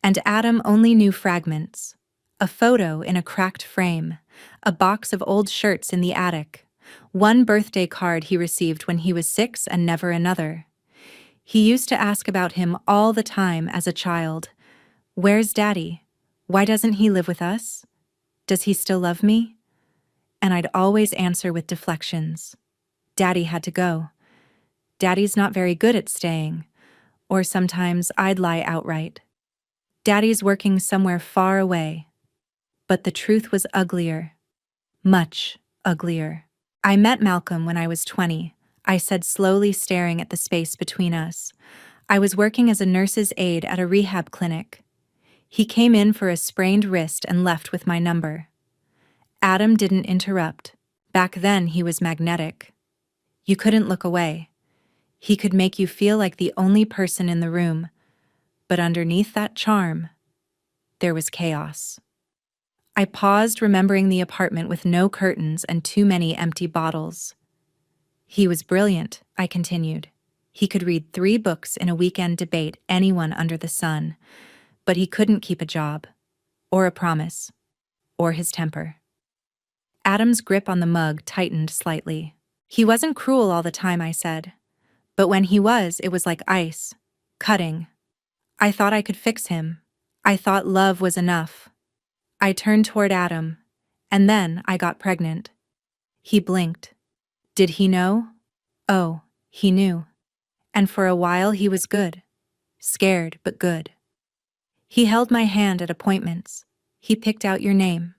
and Adam only knew fragments. A photo in a cracked frame, a box of old shirts in the attic, one birthday card he received when he was 6 and never another. He used to ask about him all the time as a child. Where's Daddy? Why doesn't he live with us? Does he still love me? And I'd always answer with deflections. Daddy had to go. Daddy's not very good at staying. Or sometimes I'd lie outright. Daddy's working somewhere far away. But the truth was uglier. Much uglier. I met Malcolm when I was 20, I said, slowly staring at the space between us. I was working as a nurse's aide at a rehab clinic. He came in for a sprained wrist and left with my number. Adam didn't interrupt. Back then he was magnetic. You couldn't look away. He could make you feel like the only person in the room, but underneath that charm, there was chaos. I paused, remembering the apartment with no curtains and too many empty bottles. He was brilliant, I continued. He could read 3 books in a weekend, debate anyone under the sun, but he couldn't keep a job, or a promise, or his temper. Adam's grip on the mug tightened slightly. He wasn't cruel all the time, I said. But when he was, it was like ice, cutting. I thought I could fix him. I thought love was enough. I turned toward Adam, and then I got pregnant. He blinked. Did he know? Oh, he knew. And for a while he was good. Scared, but good. He held my hand at appointments. He picked out your name.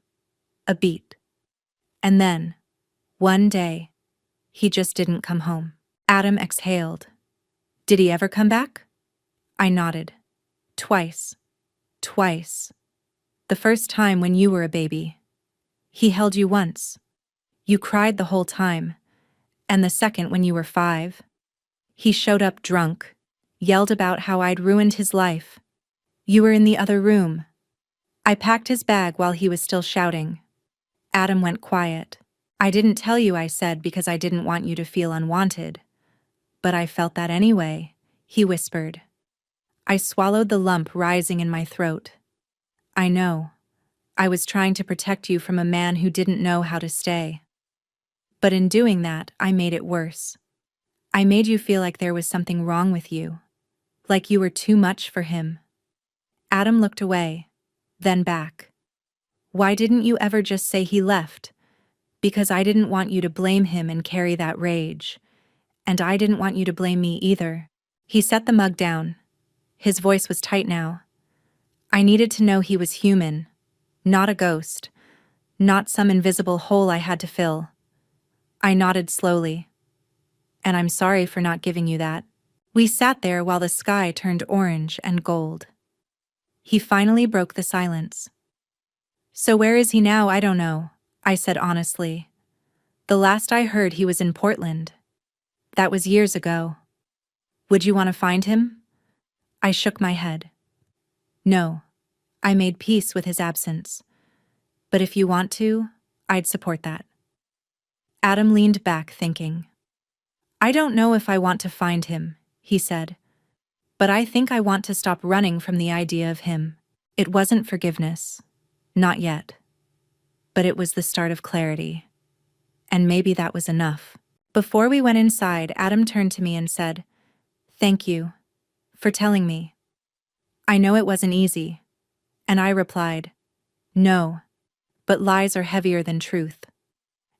A beat. And then, one day, he just didn't come home. Adam exhaled. Did he ever come back? I nodded. Twice. Twice. The first time when you were a baby. He held you once. You cried the whole time. And the second when you were 5. He showed up drunk, yelled about how I'd ruined his life. You were in the other room. I packed his bag while he was still shouting. Adam went quiet. I didn't tell you, I said, because I didn't want you to feel unwanted. But I felt that anyway, he whispered. I swallowed the lump rising in my throat. I know. I was trying to protect you from a man who didn't know how to stay. But in doing that, I made it worse. I made you feel like there was something wrong with you. Like you were too much for him. Adam looked away, then back. Why didn't you ever just say he left? Because I didn't want you to blame him and carry that rage. And I didn't want you to blame me either. He set the mug down. His voice was tight now. I needed to know he was human, not a ghost, not some invisible hole I had to fill. I nodded slowly. And I'm sorry for not giving you that. We sat there while the sky turned orange and gold. He finally broke the silence. So where is he now? I don't know, I said honestly. The last I heard, he was in Portland. That was years ago. Would you want to find him? I shook my head. No, I made peace with his absence. But if you want to, I'd support that. Adam leaned back, thinking. I don't know if I want to find him, he said. But I think I want to stop running from the idea of him. It wasn't forgiveness. Not yet. But it was the start of clarity. And maybe that was enough. Before we went inside, Adam turned to me and said, Thank you for telling me. I know it wasn't easy. And I replied, No, but lies are heavier than truth.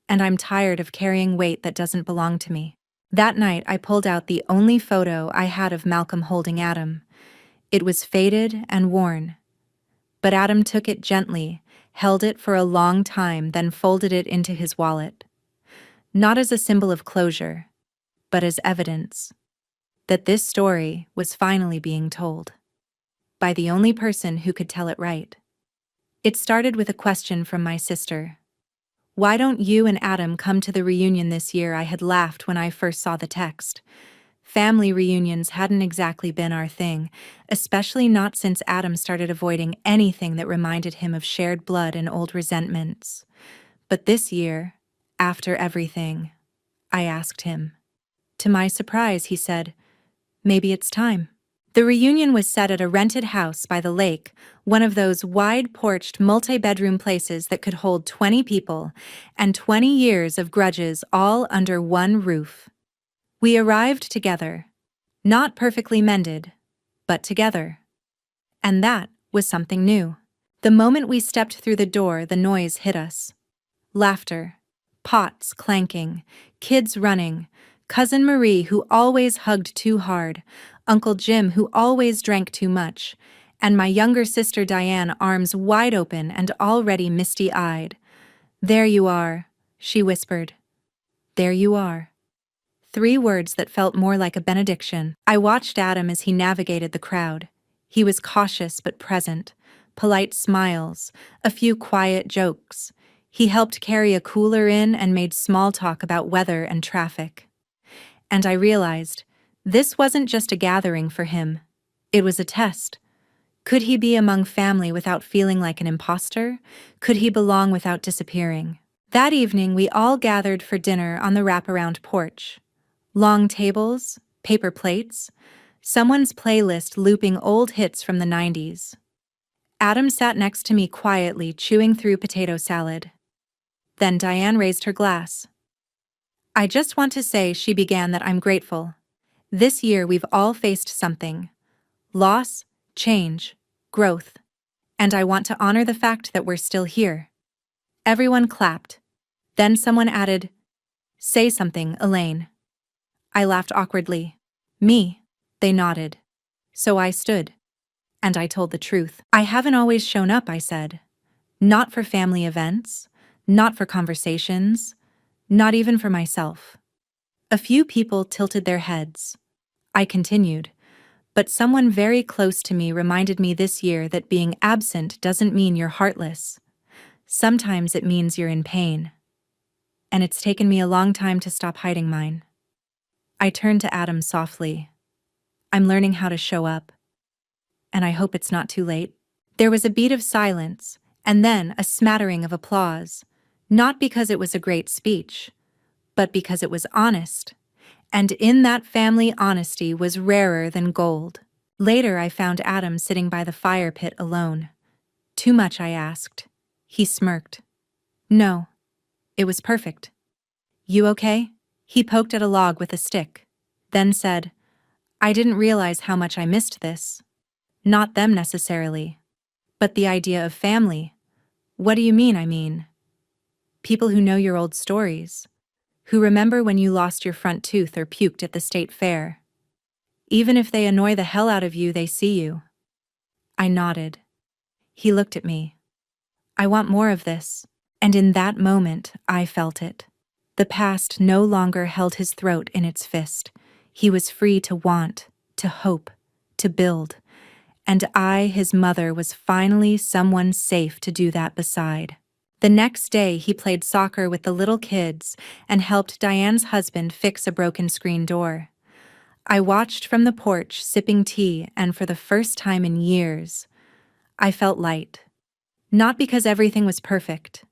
And I'm tired of carrying weight that doesn't belong to me. That night, I pulled out the only photo I had of Malcolm holding Adam. It was faded and worn. But Adam took it gently, held it for a long time, then folded it into his wallet. Not as a symbol of closure, but as evidence that this story was finally being told by the only person who could tell it right. It started with a question from my sister. Why don't you and Adam come to the reunion this year? I had laughed when I first saw the text. Family reunions hadn't exactly been our thing, especially not since Adam started avoiding anything that reminded him of shared blood and old resentments. But this year, after everything, I asked him. To my surprise, he said, Maybe it's time. The reunion was set at a rented house by the lake, one of those wide-porched multi-bedroom places that could hold 20 people, and 20 years of grudges all under one roof. We arrived together, not perfectly mended, but together. And that was something new. The moment we stepped through the door, the noise hit us. Laughter, pots clanking, kids running, Cousin Marie who always hugged too hard, Uncle Jim who always drank too much, and my younger sister Diane, arms wide open and already misty-eyed. There you are, she whispered. There you are. 3 words that felt more like a benediction. I watched Adam as he navigated the crowd. He was cautious but present, polite smiles, a few quiet jokes. He helped carry a cooler in and made small talk about weather and traffic. And I realized, this wasn't just a gathering for him. It was a test. Could he be among family without feeling like an imposter? Could he belong without disappearing? That evening, we all gathered for dinner on the wraparound porch. Long tables, paper plates, someone's playlist looping old hits from the 90s. Adam sat next to me quietly, chewing through potato salad. Then Diane raised her glass. I just want to say, she began, that I'm grateful. This year we've all faced something. Loss, change, growth. And I want to honor the fact that we're still here. Everyone clapped. Then someone added, "Say something, Elaine." I laughed awkwardly. "Me?" They nodded. So I stood. And I told the truth. "I haven't always shown up," I said. "Not for family events, not for conversations, not even for myself." A few people tilted their heads. I continued. But someone very close to me reminded me this year that being absent doesn't mean you're heartless. Sometimes it means you're in pain. And it's taken me a long time to stop hiding mine. I turned to Adam softly. "I'm learning how to show up. And I hope it's not too late." There was a beat of silence, and then a smattering of applause. Not because it was a great speech, but because it was honest. And in that family, honesty was rarer than gold. Later, I found Adam sitting by the fire pit alone. "Too much?" I asked. He smirked. "No. It was perfect." "You okay?" He poked at a log with a stick, then said, "I didn't realize how much I missed this. Not them necessarily. But the idea of family." "What do you mean, I mean?" "People who know your old stories. Who remember when you lost your front tooth or puked at the state fair. Even if they annoy the hell out of you, they see you." I nodded. He looked at me. "I want more of this." And in that moment, I felt it. The past no longer held his throat in its fist. He was free to want, to hope, to build. And I, his mother, was finally someone safe to do that beside. The next day, he played soccer with the little kids and helped Diane's husband fix a broken screen door. I watched from the porch, sipping tea, and for the first time in years, I felt light. Not because everything was perfect,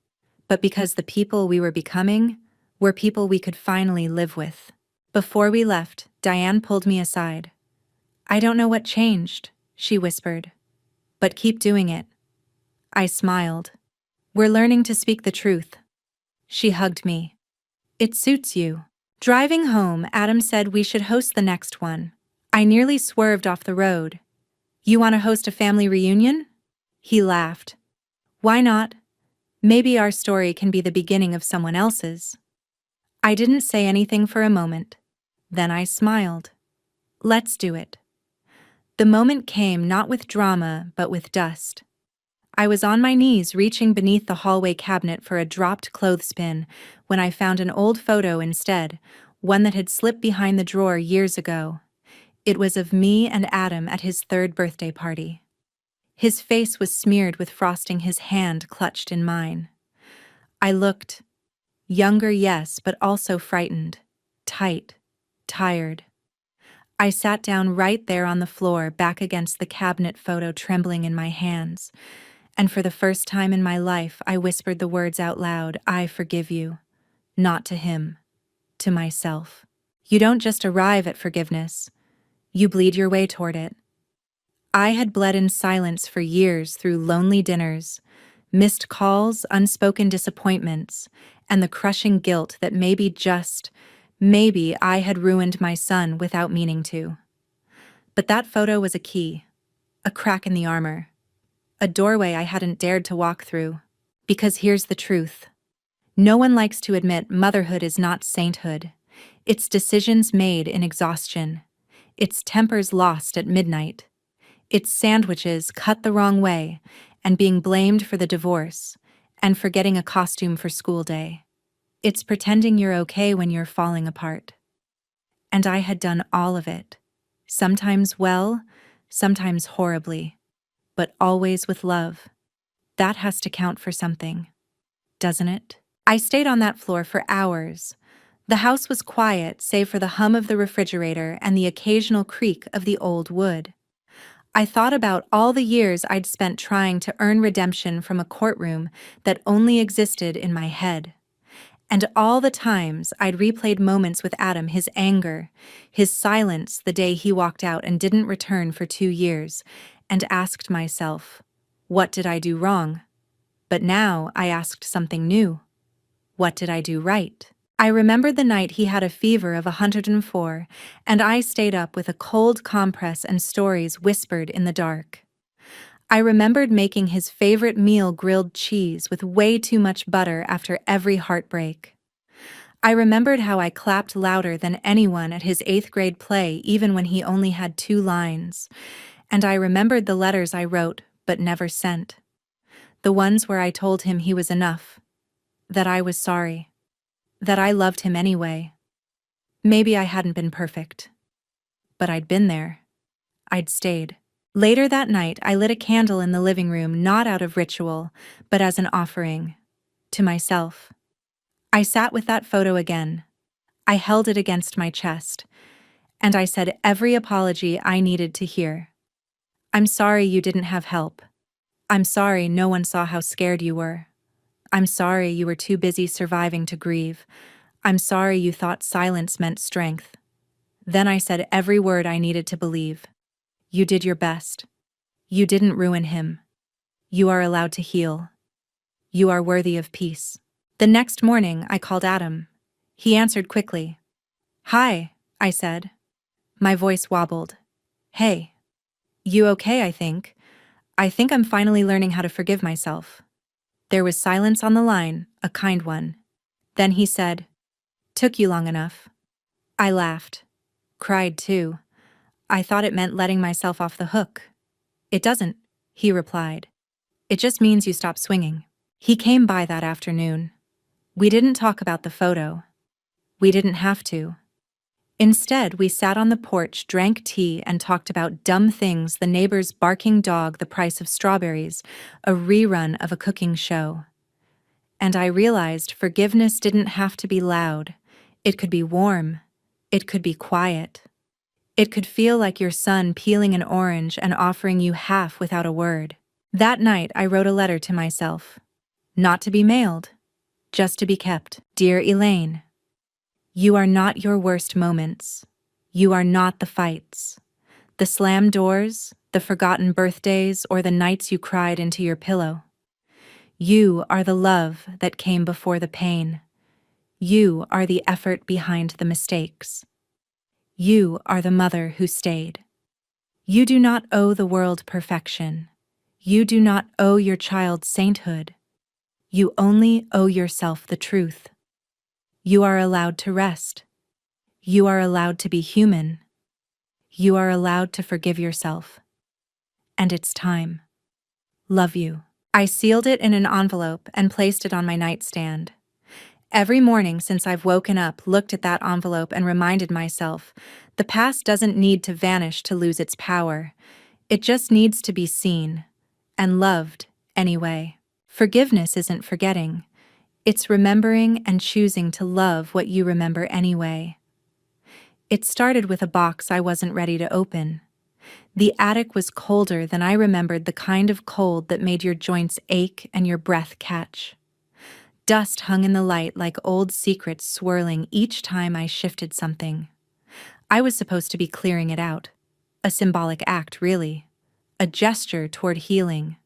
but because the people we were becoming were people we could finally live with. Before we left, Diane pulled me aside. "I don't know what changed," she whispered. "But keep doing it." I smiled. "We're learning to speak the truth." She hugged me. "It suits you." Driving home, Adam said we should host the next one. I nearly swerved off the road. "You want to host a family reunion?" He laughed. "Why not? Maybe our story can be the beginning of someone else's." I didn't say anything for a moment. Then I smiled. "Let's do it." The moment came not with drama, but with dust. I was on my knees reaching beneath the hallway cabinet for a dropped clothespin when I found an old photo instead, one that had slipped behind the drawer years ago. It was of me and Adam at his 3rd birthday party. His face was smeared with frosting, his hand clutched in mine. I looked. Younger, yes, but also frightened, tight, tired. I sat down right there on the floor, back against the cabinet photo, trembling in my hands. And for the first time in my life, I whispered the words out loud, "I forgive you." Not to him, to myself. You don't just arrive at forgiveness. You bleed your way toward it. I had bled in silence for years through lonely dinners, missed calls, unspoken disappointments, and the crushing guilt that maybe I had ruined my son without meaning to. But that photo was a key, a crack in the armor. A doorway I hadn't dared to walk through. Because here's the truth. No one likes to admit motherhood is not sainthood. It's decisions made in exhaustion. It's tempers lost at midnight. It's sandwiches cut the wrong way and being blamed for the divorce and forgetting a costume for school day. It's pretending you're okay when you're falling apart. And I had done all of it. Sometimes well, sometimes horribly. but always with love. That has to count for something, doesn't it? I stayed on that floor for hours. The house was quiet, save for the hum of the refrigerator and the occasional creak of the old wood. I thought about all the years I'd spent trying to earn redemption from a courtroom that only existed in my head. And all the times I'd replayed moments with Adam, his anger, his silence the day he walked out and didn't return for 2 years, and asked myself, what did I do wrong? But now I asked something new. What did I do right? I remembered the night he had a fever of 104, and I stayed up with a cold compress and stories whispered in the dark. I remembered making his favorite meal, grilled cheese with way too much butter, after every heartbreak. I remembered how I clapped louder than anyone at his 8th grade play, even when he only had 2 lines. And I remembered the letters I wrote but never sent. The ones where I told him he was enough, that I was sorry, that I loved him anyway. Maybe I hadn't been perfect, but I'd been there. I'd stayed. Later that night, I lit a candle in the living room, not out of ritual, but as an offering to myself. I sat with that photo again. I held it against my chest, and I said every apology I needed to hear. I'm sorry you didn't have help. I'm sorry no one saw how scared you were. I'm sorry you were too busy surviving to grieve. I'm sorry you thought silence meant strength. Then I said every word I needed to believe. You did your best. You didn't ruin him. You are allowed to heal. You are worthy of peace. The next morning, I called Adam. He answered quickly. Hi, I said. My voice wobbled. Hey. You okay, I think. I think I'm finally learning how to forgive myself. There was silence on the line, a kind one. Then he said, took you long enough. I laughed. Cried too. I thought it meant letting myself off the hook. It doesn't, he replied. It just means you stop swinging. He came by that afternoon. We didn't talk about the photo. We didn't have to. Instead, we sat on the porch, drank tea, and talked about dumb things: the neighbor's barking dog, the price of strawberries, a rerun of a cooking show. And I realized forgiveness didn't have to be loud. It could be warm. It could be quiet. It could feel like your son peeling an orange and offering you half without a word. That night, I wrote a letter to myself. Not to be mailed, just to be kept. Dear Elaine, you are not your worst moments. You are not the fights, the slammed doors, the forgotten birthdays, or the nights you cried into your pillow. You are the love that came before the pain. You are the effort behind the mistakes. You are the mother who stayed. You do not owe the world perfection. You do not owe your child sainthood. You only owe yourself the truth. You are allowed to rest. You are allowed to be human. You are allowed to forgive yourself. And it's time. Love you. I sealed it in an envelope and placed it on my nightstand. Every morning since I've woken up, looked at that envelope and reminded myself, the past doesn't need to vanish to lose its power. It just needs to be seen and loved anyway. Forgiveness isn't forgetting. It's remembering and choosing to love what you remember anyway. It started with a box I wasn't ready to open. The attic was colder than I remembered, the kind of cold that made your joints ache and your breath catch. Dust hung in the light like old secrets swirling each time I shifted something. I was supposed to be clearing it out. A symbolic act, really. A gesture toward healing.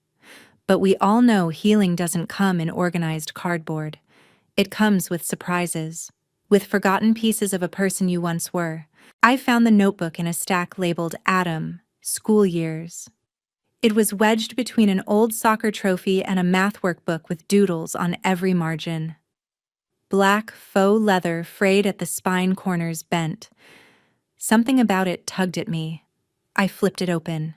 But we all know healing doesn't come in organized cardboard. It comes with surprises, with forgotten pieces of a person you once were. I found the notebook in a stack labeled Adam, School Years. It was wedged between an old soccer trophy and a math workbook with doodles on every margin. Black faux leather frayed at the spine corners bent. Something about it tugged at me. I flipped it open.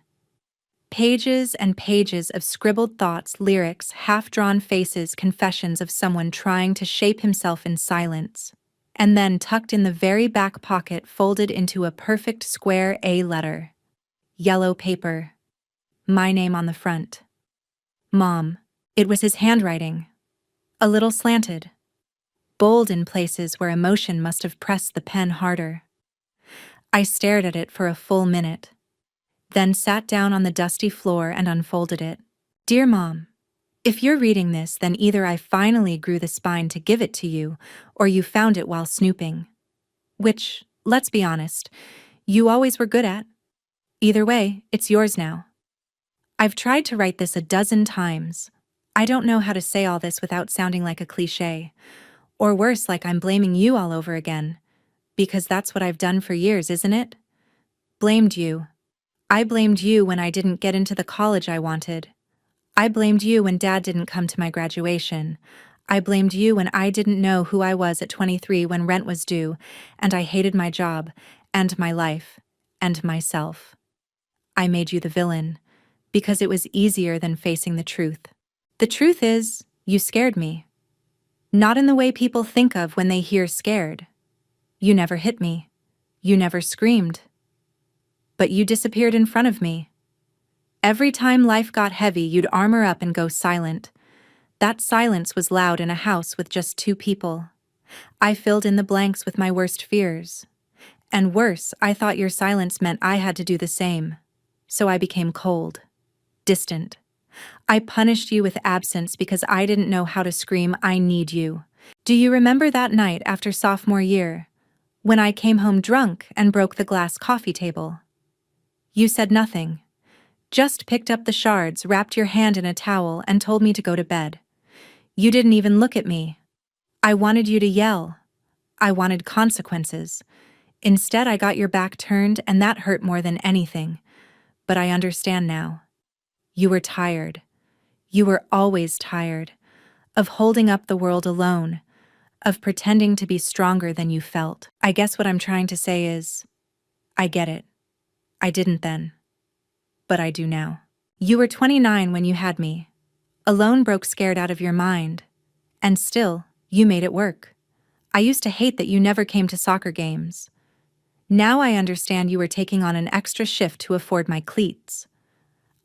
Pages and pages of scribbled thoughts, lyrics, half-drawn faces, confessions of someone trying to shape himself in silence. And then, tucked in the very back pocket, folded into a perfect square A letter. Yellow paper. my name on the front. Mom. It was his handwriting. A little slanted. Bold in places where emotion must have pressed the pen harder. I stared at it for a full minute, then sat down on the dusty floor and unfolded it. Dear Mom, if you're reading this, then either I finally grew the spine to give it to you, or you found it while snooping. Which, let's be honest, you always were good at. Either way, it's yours now. I've tried to write this a dozen times. I don't know how to say all this without sounding like a cliché, or worse, like I'm blaming you all over again. Because that's what I've done for years, isn't it? Blamed you. I blamed you when I didn't get into the college I wanted. I blamed you when Dad didn't come to my graduation. I blamed you when I didn't know who I was at 23 when rent was due, and I hated my job, and my life, and myself. I made you the villain, because it was easier than facing the truth. The truth is, you scared me. Not in the way people think of when they hear scared. You never hit me. You never screamed. But you disappeared in front of me. Every time life got heavy, you'd armor up and go silent. That silence was loud in a house with just 2 people. I filled in the blanks with my worst fears. And worse, I thought your silence meant I had to do the same. So I became cold, distant. I punished you with absence because I didn't know how to scream, "I need you." Do you remember that night after sophomore year, when I came home drunk and broke the glass coffee table? You said nothing. Just picked up the shards, wrapped your hand in a towel, and told me to go to bed. You didn't even look at me. I wanted you to yell. I wanted consequences. Instead, I got your back turned, and that hurt more than anything. But I understand now. You were tired. You were always tired. Of holding up the world alone. Of pretending to be stronger than you felt. I guess what I'm trying to say is, I get it. I didn't then. But I do now. You were 29 when you had me. Alone, broke, scared out of your mind. And still, you made it work. I used to hate that you never came to soccer games. Now I understand you were taking on an extra shift to afford my cleats.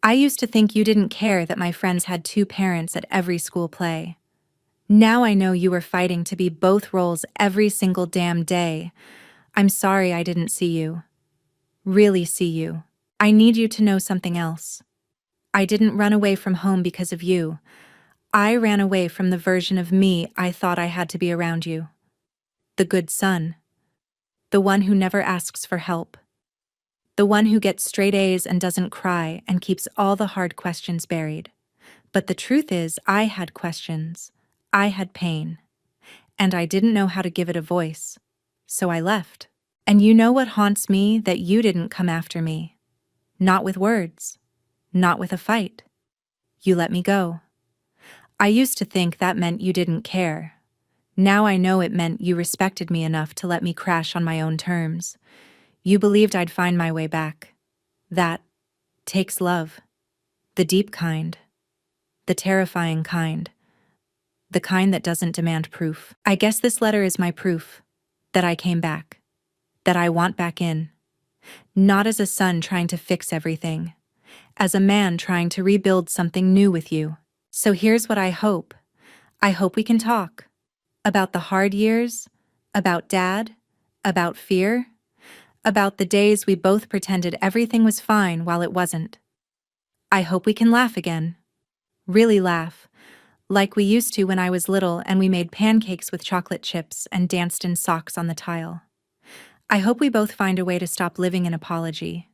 I used to think you didn't care that my friends had 2 parents at every school play. Now I know you were fighting to be both roles every single damn day. I'm sorry I didn't see you. Really see you. I need you to know something else. I didn't run away from home because of you. I ran away from the version of me I thought I had to be around you. The good son. The one who never asks for help. The one who gets straight A's and doesn't cry and keeps all the hard questions buried. But the truth is, I had questions. I had pain. And I didn't know how to give it a voice. So I left. And you know what haunts me? That you didn't come after me. Not with words. Not with a fight. You let me go. I used to think that meant you didn't care. Now I know it meant you respected me enough to let me crash on my own terms. You believed I'd find my way back. That takes love. The deep kind. The terrifying kind. The kind that doesn't demand proof. I guess this letter is my proof. That I came back. That I want back in. Not as a son trying to fix everything. As a man trying to rebuild something new with you. So here's what I hope. I hope we can talk. About the hard years. About Dad. About fear. About the days we both pretended everything was fine while it wasn't. I hope we can laugh again. Really laugh. Like we used to when I was little and we made pancakes with chocolate chips and danced in socks on the tile. I hope we both find a way to stop living in apology.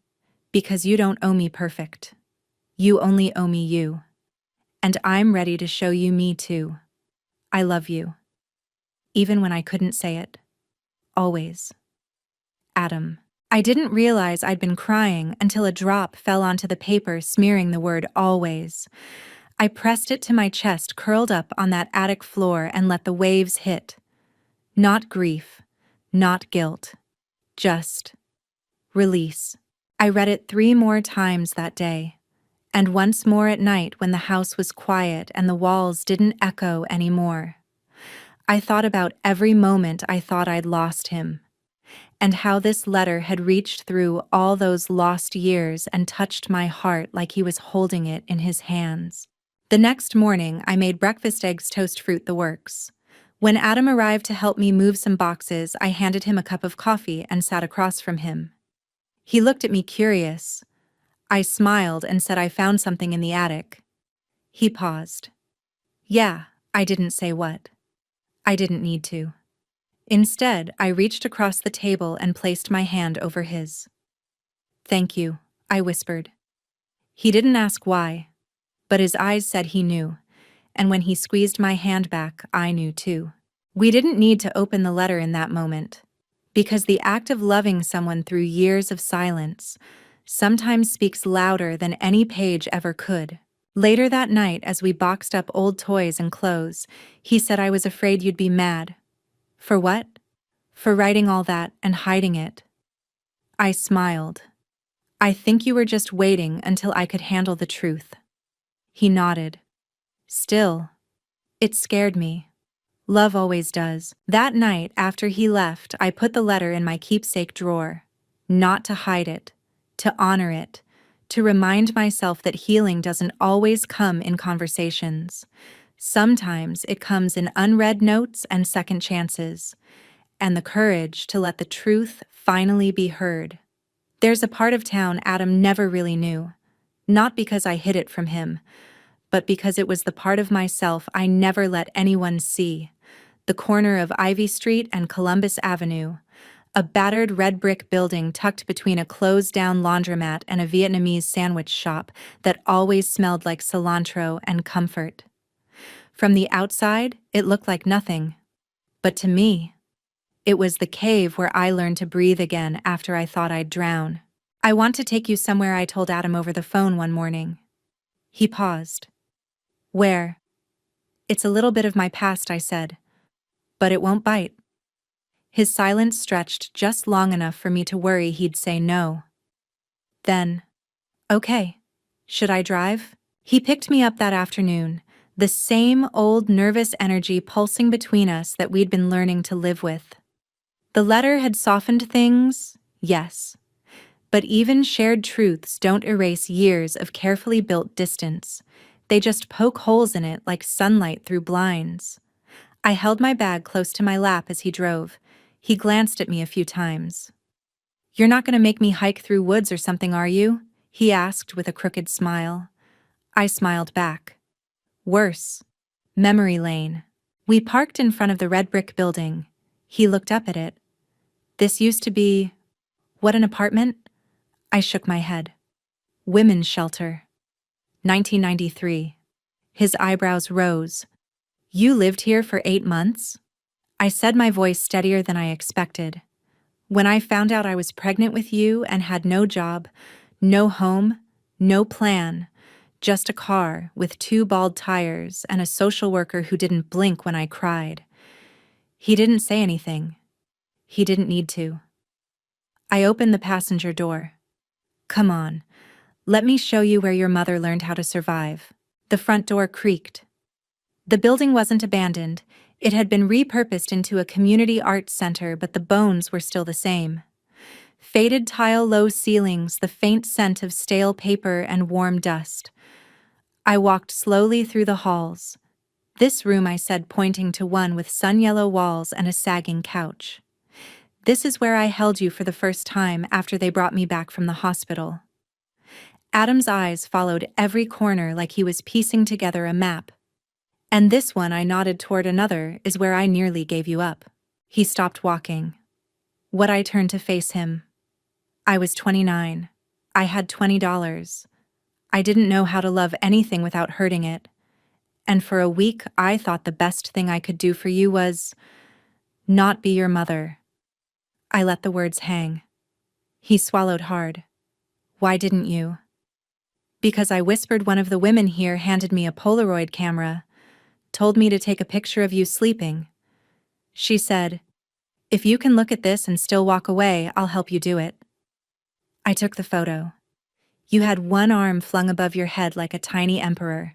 Because you don't owe me perfect. You only owe me you. And I'm ready to show you me too. I love you. Even when I couldn't say it. Always. Adam. I didn't realize I'd been crying until a drop fell onto the paper smearing the word always. I pressed it to my chest, curled up on that attic floor, and let the waves hit. Not grief. Not guilt. Just release. I read it 3 more times that day, and once more at night when the house was quiet and the walls didn't echo anymore. I thought about every moment I thought I'd lost him, and how this letter had reached through all those lost years and touched my heart like he was holding it in his hands. The next morning, I made breakfast, eggs, toast, fruit, the works. When Adam arrived to help me move some boxes, I handed him a cup of coffee and sat across from him. He looked at me curious. I smiled and said I found something in the attic. He paused. Yeah, I didn't say what. I didn't need to. Instead, I reached across the table and placed my hand over his. Thank you, I whispered. He didn't ask why, but his eyes said he knew, and when he squeezed my hand back, I knew too. We didn't need to open the letter in that moment, because the act of loving someone through years of silence sometimes speaks louder than any page ever could. Later that night, as we boxed up old toys and clothes, he said I was afraid you'd be mad. For what? For writing all that and hiding it. I smiled. I think you were just waiting until I could handle the truth. He nodded. Still, it scared me. Love always does. That night, after he left, I put the letter in my keepsake drawer. Not to hide it, to honor it, to remind myself that healing doesn't always come in conversations. Sometimes it comes in unread notes and second chances, and the courage to let the truth finally be heard. There's a part of town Adam never really knew, not because I hid it from him, but because it was the part of myself I never let anyone see. The corner of Ivy Street and Columbus Avenue, a battered red brick building tucked between a closed-down laundromat and a Vietnamese sandwich shop that always smelled like cilantro and comfort. From the outside, it looked like nothing, but to me, it was the cave where I learned to breathe again after I thought I'd drown. I want to take you somewhere, I told Adam over the phone one morning. He paused. Where? It's a little bit of my past, I said, but it won't bite. His silence stretched just long enough for me to worry he'd say no. Then, okay, should I drive? He picked me up that afternoon, the same old nervous energy pulsing between us that we'd been learning to live with. The letter had softened things, yes, but even shared truths don't erase years of carefully built distance. They just poke holes in it like sunlight through blinds. I held my bag close to my lap as he drove. He glanced at me a few times. You're not going to make me hike through woods or something, are you? He asked with a crooked smile. I smiled back. Worse. Memory lane. We parked in front of the red brick building. He looked up at it. This used to be... What, an apartment? I shook my head. Women's shelter. 1993. His eyebrows rose. You lived here for 8 months? I said, my voice steadier than I expected. When I found out I was pregnant with you and had no job, no home, no plan, just a car with 2 bald tires and a social worker who didn't blink when I cried. He didn't say anything. He didn't need to. I opened the passenger door. Come on, let me show you where your mother learned how to survive. The front door creaked. The building wasn't abandoned. It had been repurposed into a community arts center, but the bones were still the same. Faded tile, low ceilings, the faint scent of stale paper and warm dust. I walked slowly through the halls. This room, I said, pointing to one with sun-yellow walls and a sagging couch. This is where I held you for the first time after they brought me back from the hospital. Adam's eyes followed every corner like he was piecing together a map. And this one, I nodded toward another, is where I nearly gave you up. He stopped walking. What, I turned to face him. I was 29. I had $20. I didn't know how to love anything without hurting it. And for a week, I thought the best thing I could do for you was not be your mother. I let the words hang. He swallowed hard. Why didn't you? Because I whispered one of the women here handed me a Polaroid camera, told me to take a picture of you sleeping. She said, if you can look at this and still walk away, I'll help you do it. I took the photo. You had one arm flung above your head like a tiny emperor.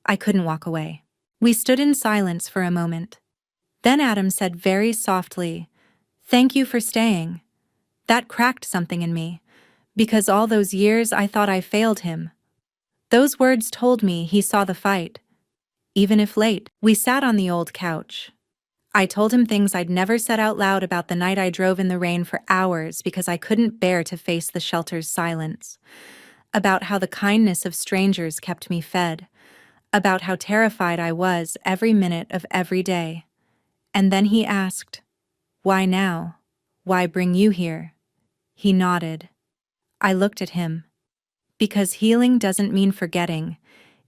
I couldn't walk away. We stood in silence for a moment. Then Adam said very softly, thank you for staying. That cracked something in me, because all those years I thought I failed him. Those words told me he saw the fight. Even if late, we sat on the old couch. I told him things I'd never said out loud about the night I drove in the rain for hours because I couldn't bear to face the shelter's silence. About how the kindness of strangers kept me fed. About how terrified I was every minute of every day. And then he asked, "Why now? Why bring you here?" He nodded. I looked at him. Because healing doesn't mean forgetting.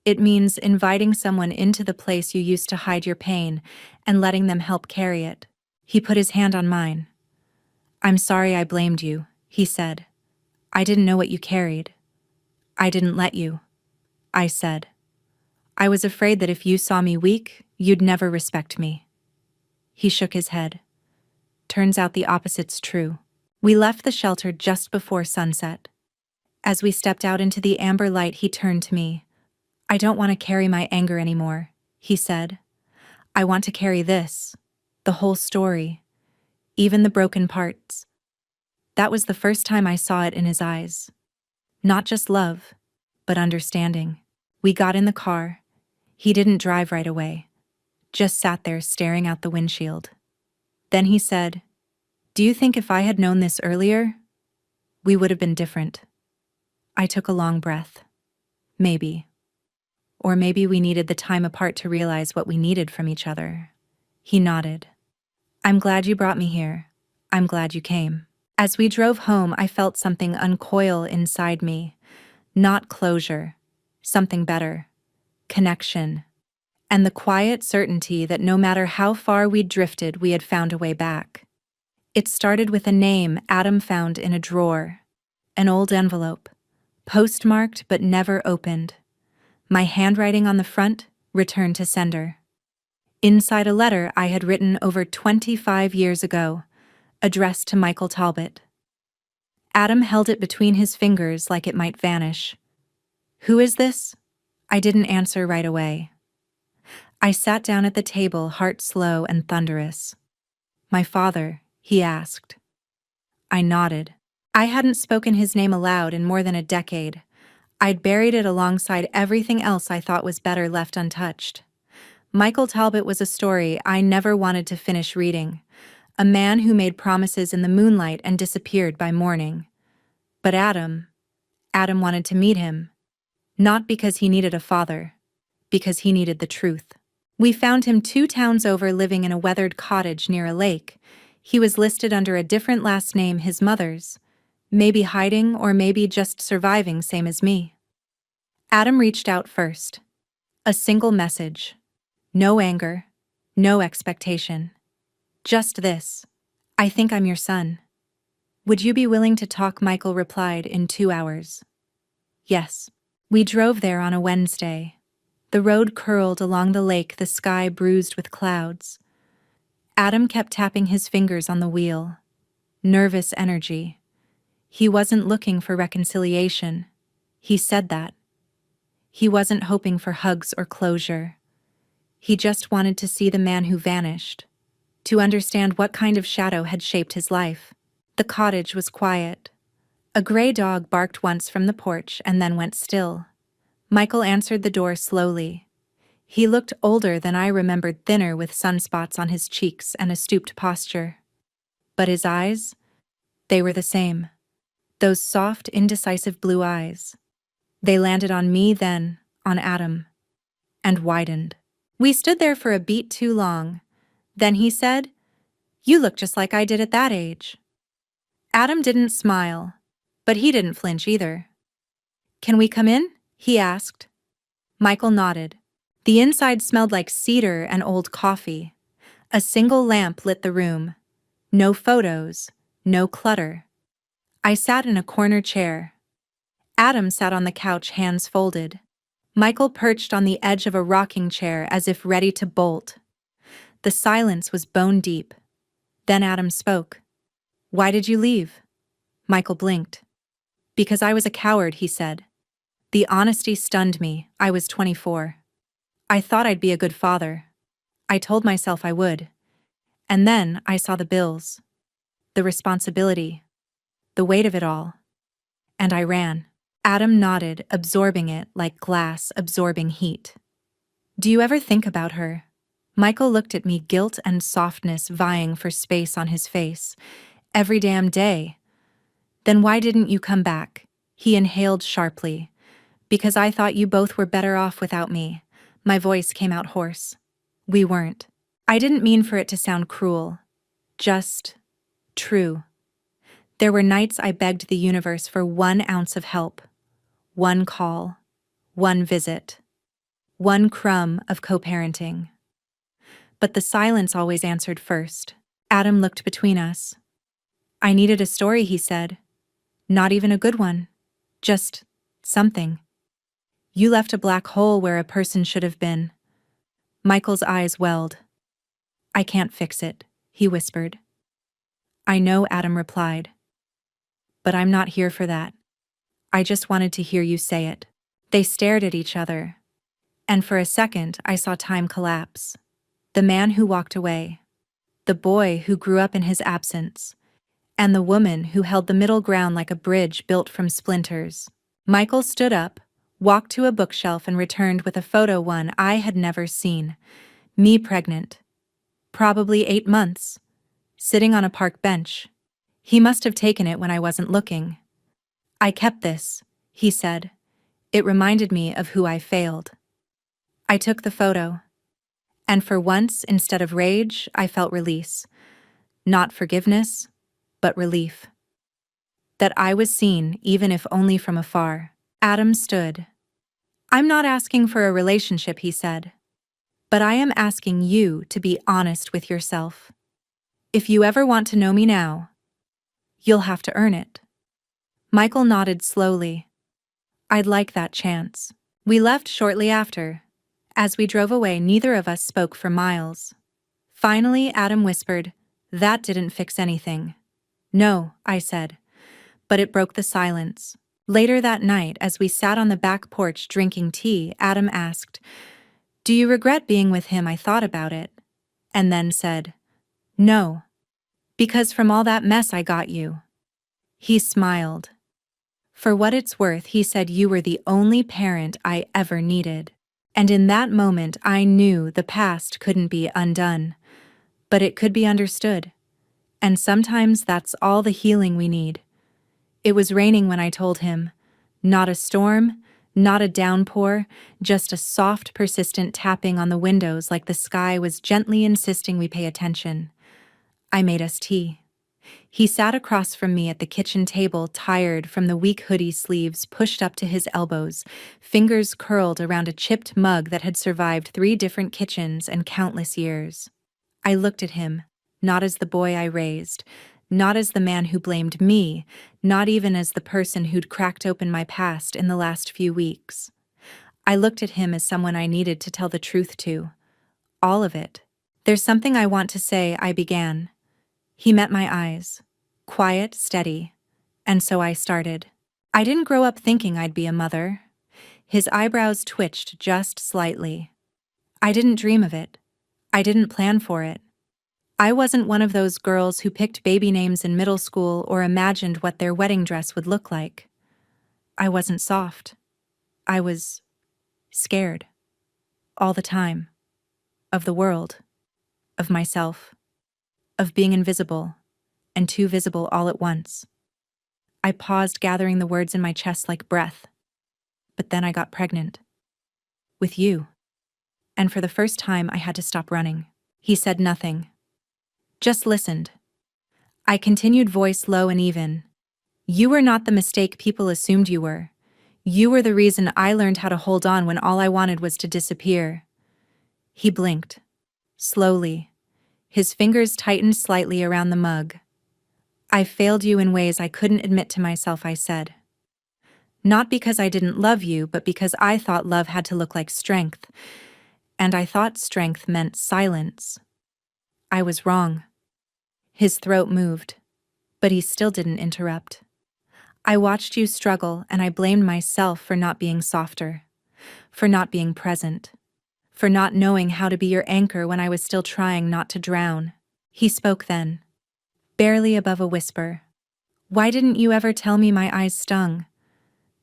It means inviting someone into the place you used to hide your pain and letting them help carry it. He put his hand on mine. "I'm sorry I blamed you," he said. "I didn't know what you carried. I didn't let you," I said. "I was afraid that if you saw me weak, you'd never respect me." He shook his head. "Turns out the opposite's true." We left the shelter just before sunset. As we stepped out into the amber light, he turned to me. "I don't want to carry my anger anymore," he said. "I want to carry this, the whole story, even the broken parts." That was the first time I saw it in his eyes. Not just love, but understanding. We got in the car. He didn't drive right away, just sat there staring out the windshield. Then he said, "Do you think if I had known this earlier, we would have been different?" I took a long breath. Maybe. Or maybe we needed the time apart to realize what we needed from each other. He nodded. "I'm glad you brought me here. I'm glad you came." As we drove home, I felt something uncoil inside me. Not closure. Something better. Connection. And the quiet certainty that no matter how far we'd drifted, we had found a way back. It started with a name Adam found in a drawer. An old envelope. Postmarked but never opened. My handwriting on the front, returned to sender. Inside a letter I had written over 25 years ago, addressed to Michael Talbot. Adam held it between his fingers like it might vanish. "Who is this?" I didn't answer right away. I sat down at the table, heart slow and thunderous. "My father?" he asked. I nodded. I hadn't spoken his name aloud in more than a decade. I'd buried it alongside everything else I thought was better left untouched. Michael Talbot was a story I never wanted to finish reading. A man who made promises in the moonlight and disappeared by morning. But Adam wanted to meet him. Not because he needed a father, because he needed the truth. We found him 2 towns over, living in a weathered cottage near a lake. He was listed under a different last name, his mother's. Maybe hiding or maybe just surviving, same as me. Adam reached out first. A single message. No anger, no expectation. Just this: "I think I'm your son. Would you be willing to talk?" Michael replied in 2 hours. Yes. We drove there on a Wednesday. The road curled along the lake, the sky bruised with clouds. Adam kept tapping his fingers on the wheel. Nervous energy. He wasn't looking for reconciliation. He said that. He wasn't hoping for hugs or closure. He just wanted to see the man who vanished, to understand what kind of shadow had shaped his life. The cottage was quiet. A gray dog barked once from the porch and then went still. Michael answered the door slowly. He looked older than I remembered, thinner with sunspots on his cheeks and a stooped posture. But his eyes? They were the same. Those soft, indecisive blue eyes. They landed on me, then on Adam, and widened. We stood there for a beat too long. Then he said, "You look just like I did at that age." Adam didn't smile, but he didn't flinch either. "Can we come in?" he asked. Michael nodded. The inside smelled like cedar and old coffee. A single lamp lit the room. No photos, no clutter. I sat in a corner chair. Adam sat on the couch, hands folded. Michael perched on the edge of a rocking chair as if ready to bolt. The silence was bone deep. Then Adam spoke. "Why did you leave?" Michael blinked. "Because I was a coward," he said. The honesty stunned me. I was 24. I thought I'd be a good father. I told myself I would. And then I saw the bills. The responsibility. the weight of it all. And I ran. Adam nodded, absorbing it like glass absorbing heat. Do you ever think about her? Michael looked at me, guilt and softness vying for space on his face. Every damn day. Then why didn't you come back? He inhaled sharply. Because I thought you both were better off without me. My voice came out hoarse. We weren't. I didn't mean for it to sound cruel. Just true. There were nights I begged the universe for 1 ounce of help. 1 call. 1 visit. 1 crumb of co-parenting. But the silence always answered first. Adam looked between us. I needed a story, he said. Not even a good one. Just something. You left a black hole where a person should have been. Michael's eyes welled. I can't fix it, he whispered. I know, Adam replied. But I'm not here for that. I just wanted to hear you say it. They stared at each other. And for a second, I saw time collapse. The man who walked away. The boy who grew up in his absence. And the woman who held the middle ground like a bridge built from splinters. Michael stood up, walked to a bookshelf and returned with a photo one I had never seen. Me pregnant. Probably 8 months. Sitting on a park bench. He must have taken it when I wasn't looking. I kept this, he said. It reminded me of who I failed. I took the photo. And for once, instead of rage, I felt release. Not forgiveness, but relief. That I was seen, even if only from afar. Adam stood. I'm not asking for a relationship, he said. But I am asking you to be honest with yourself. If you ever want to know me now, you'll have to earn it. Michael nodded slowly. I'd like that chance. We left shortly after. As we drove away, neither of us spoke for miles. Finally, Adam whispered, That didn't fix anything. No, I said. But it broke the silence. Later that night, as we sat on the back porch drinking tea, Adam asked, Do you regret being with him? I thought about it. And then said, No. Because from all that mess I got you. He smiled. For what it's worth, he said, you were the only parent I ever needed. And in that moment I knew the past couldn't be undone. But it could be understood. And sometimes that's all the healing we need. It was raining when I told him. Not a storm, not a downpour, just a soft, persistent tapping on the windows like the sky was gently insisting we pay attention. I made us tea. He sat across from me at the kitchen table, tired from the weak hoodie sleeves pushed up to his elbows, fingers curled around a chipped mug that had survived 3 different kitchens and countless years. I looked at him, not as the boy I raised, not as the man who blamed me, not even as the person who'd cracked open my past in the last few weeks. I looked at him as someone I needed to tell the truth to. All of it. There's something I want to say, I began. He met my eyes. Quiet, steady. And so I started. I didn't grow up thinking I'd be a mother. His eyebrows twitched just slightly. I didn't dream of it. I didn't plan for it. I wasn't one of those girls who picked baby names in middle school or imagined what their wedding dress would look like. I wasn't soft. I was scared. All the time. Of the world. Of myself. Of being invisible. And too visible all at once. I paused, gathering the words in my chest like breath. But then I got pregnant. With you. And for the first time, I had to stop running. He said nothing. Just listened. I continued, voice low and even. You were not the mistake people assumed you were. You were the reason I learned how to hold on when all I wanted was to disappear. He blinked. Slowly. His fingers tightened slightly around the mug. I failed you in ways I couldn't admit to myself, I said. Not because I didn't love you, but because I thought love had to look like strength. And I thought strength meant silence. I was wrong. His throat moved, but he still didn't interrupt. I watched you struggle, and I blamed myself for not being softer, for not being present, for not knowing how to be your anchor when I was still trying not to drown. He spoke then, barely above a whisper. Why didn't you ever tell me my eyes stung?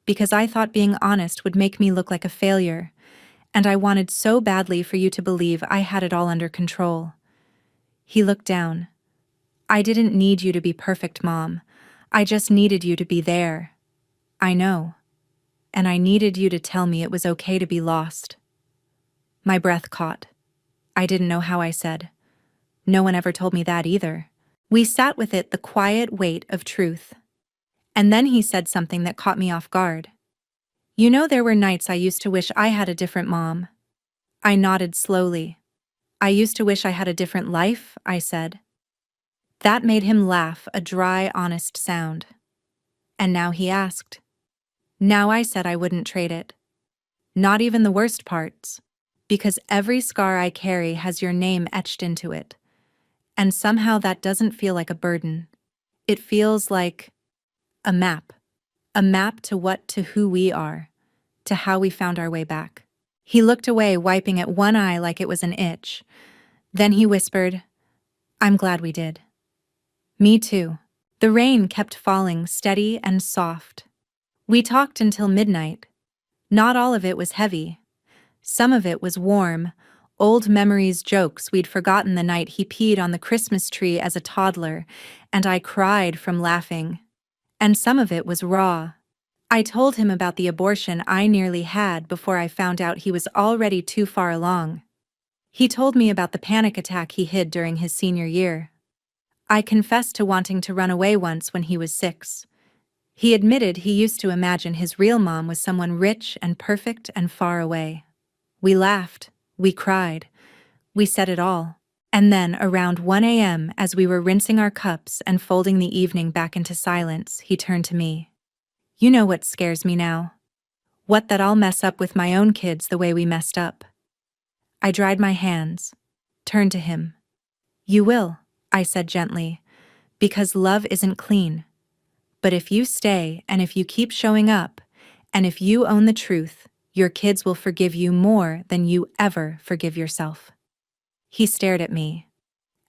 Because I thought being honest would make me look like a failure, and I wanted so badly for you to believe I had it all under control. He looked down. I didn't need you to be perfect, Mom. I just needed you to be there. I know. And I needed you to tell me it was okay to be lost. My breath caught. I didn't know how I said. No one ever told me that either. We sat with it, the quiet weight of truth. And then he said something that caught me off guard. You know, there were nights I used to wish I had a different mom. I nodded slowly. I used to wish I had a different life, I said. That made him laugh, a dry, honest sound. And now he asked. Now I said I wouldn't trade it. Not even the worst parts. Because every scar I carry has your name etched into it. And somehow that doesn't feel like a burden. It feels like a map. A map to who we are, to how we found our way back. He looked away, wiping at one eye like it was an itch. Then he whispered, I'm glad we did. Me too. The rain kept falling, steady and soft. We talked until midnight. Not all of it was heavy. Some of it was warm, old memories, jokes we'd forgotten the night he peed on the Christmas tree as a toddler, and I cried from laughing. And some of it was raw. I told him about the abortion I nearly had before I found out he was already too far along. He told me about the panic attack he hid during his senior year. I confessed to wanting to run away once when he was 6. He admitted he used to imagine his real mom was someone rich and perfect and far away. We laughed, we cried, we said it all. And then, around 1 a.m., as we were rinsing our cups and folding the evening back into silence, he turned to me. You know what scares me now? What, that I'll mess up with my own kids the way we messed up. I dried my hands, turned to him. You will, I said gently, because love isn't clean. But if you stay, and if you keep showing up, and if you own the truth, your kids will forgive you more than you ever forgive yourself. He stared at me,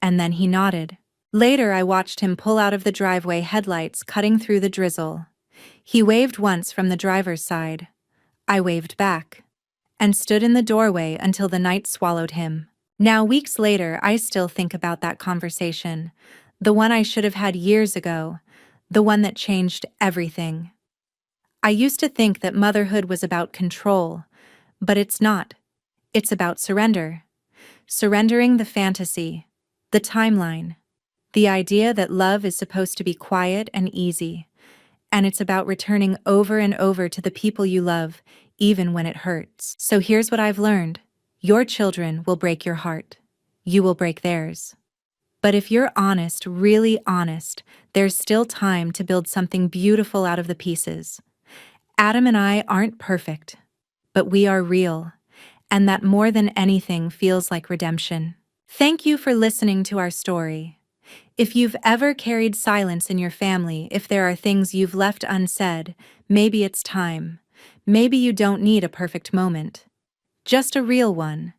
and then he nodded. Later, I watched him pull out of the driveway, headlights cutting through the drizzle. He waved once from the driver's side. I waved back, and stood in the doorway until the night swallowed him. Now, weeks later, I still think about that conversation, the one I should have had years ago, the one that changed everything. I used to think that motherhood was about control, but it's not. It's about surrender. Surrendering the fantasy, the timeline, the idea that love is supposed to be quiet and easy, and it's about returning over and over to the people you love, even when it hurts. So here's what I've learned. Your children will break your heart. You will break theirs. But if you're honest, really honest, there's still time to build something beautiful out of the pieces. Adam and I aren't perfect, but we are real, and that more than anything feels like redemption. Thank you for listening to our story. If you've ever carried silence in your family, if there are things you've left unsaid, maybe it's time. Maybe you don't need a perfect moment, just a real one.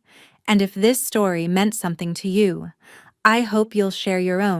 And if this story meant something to you, I hope you'll share your own.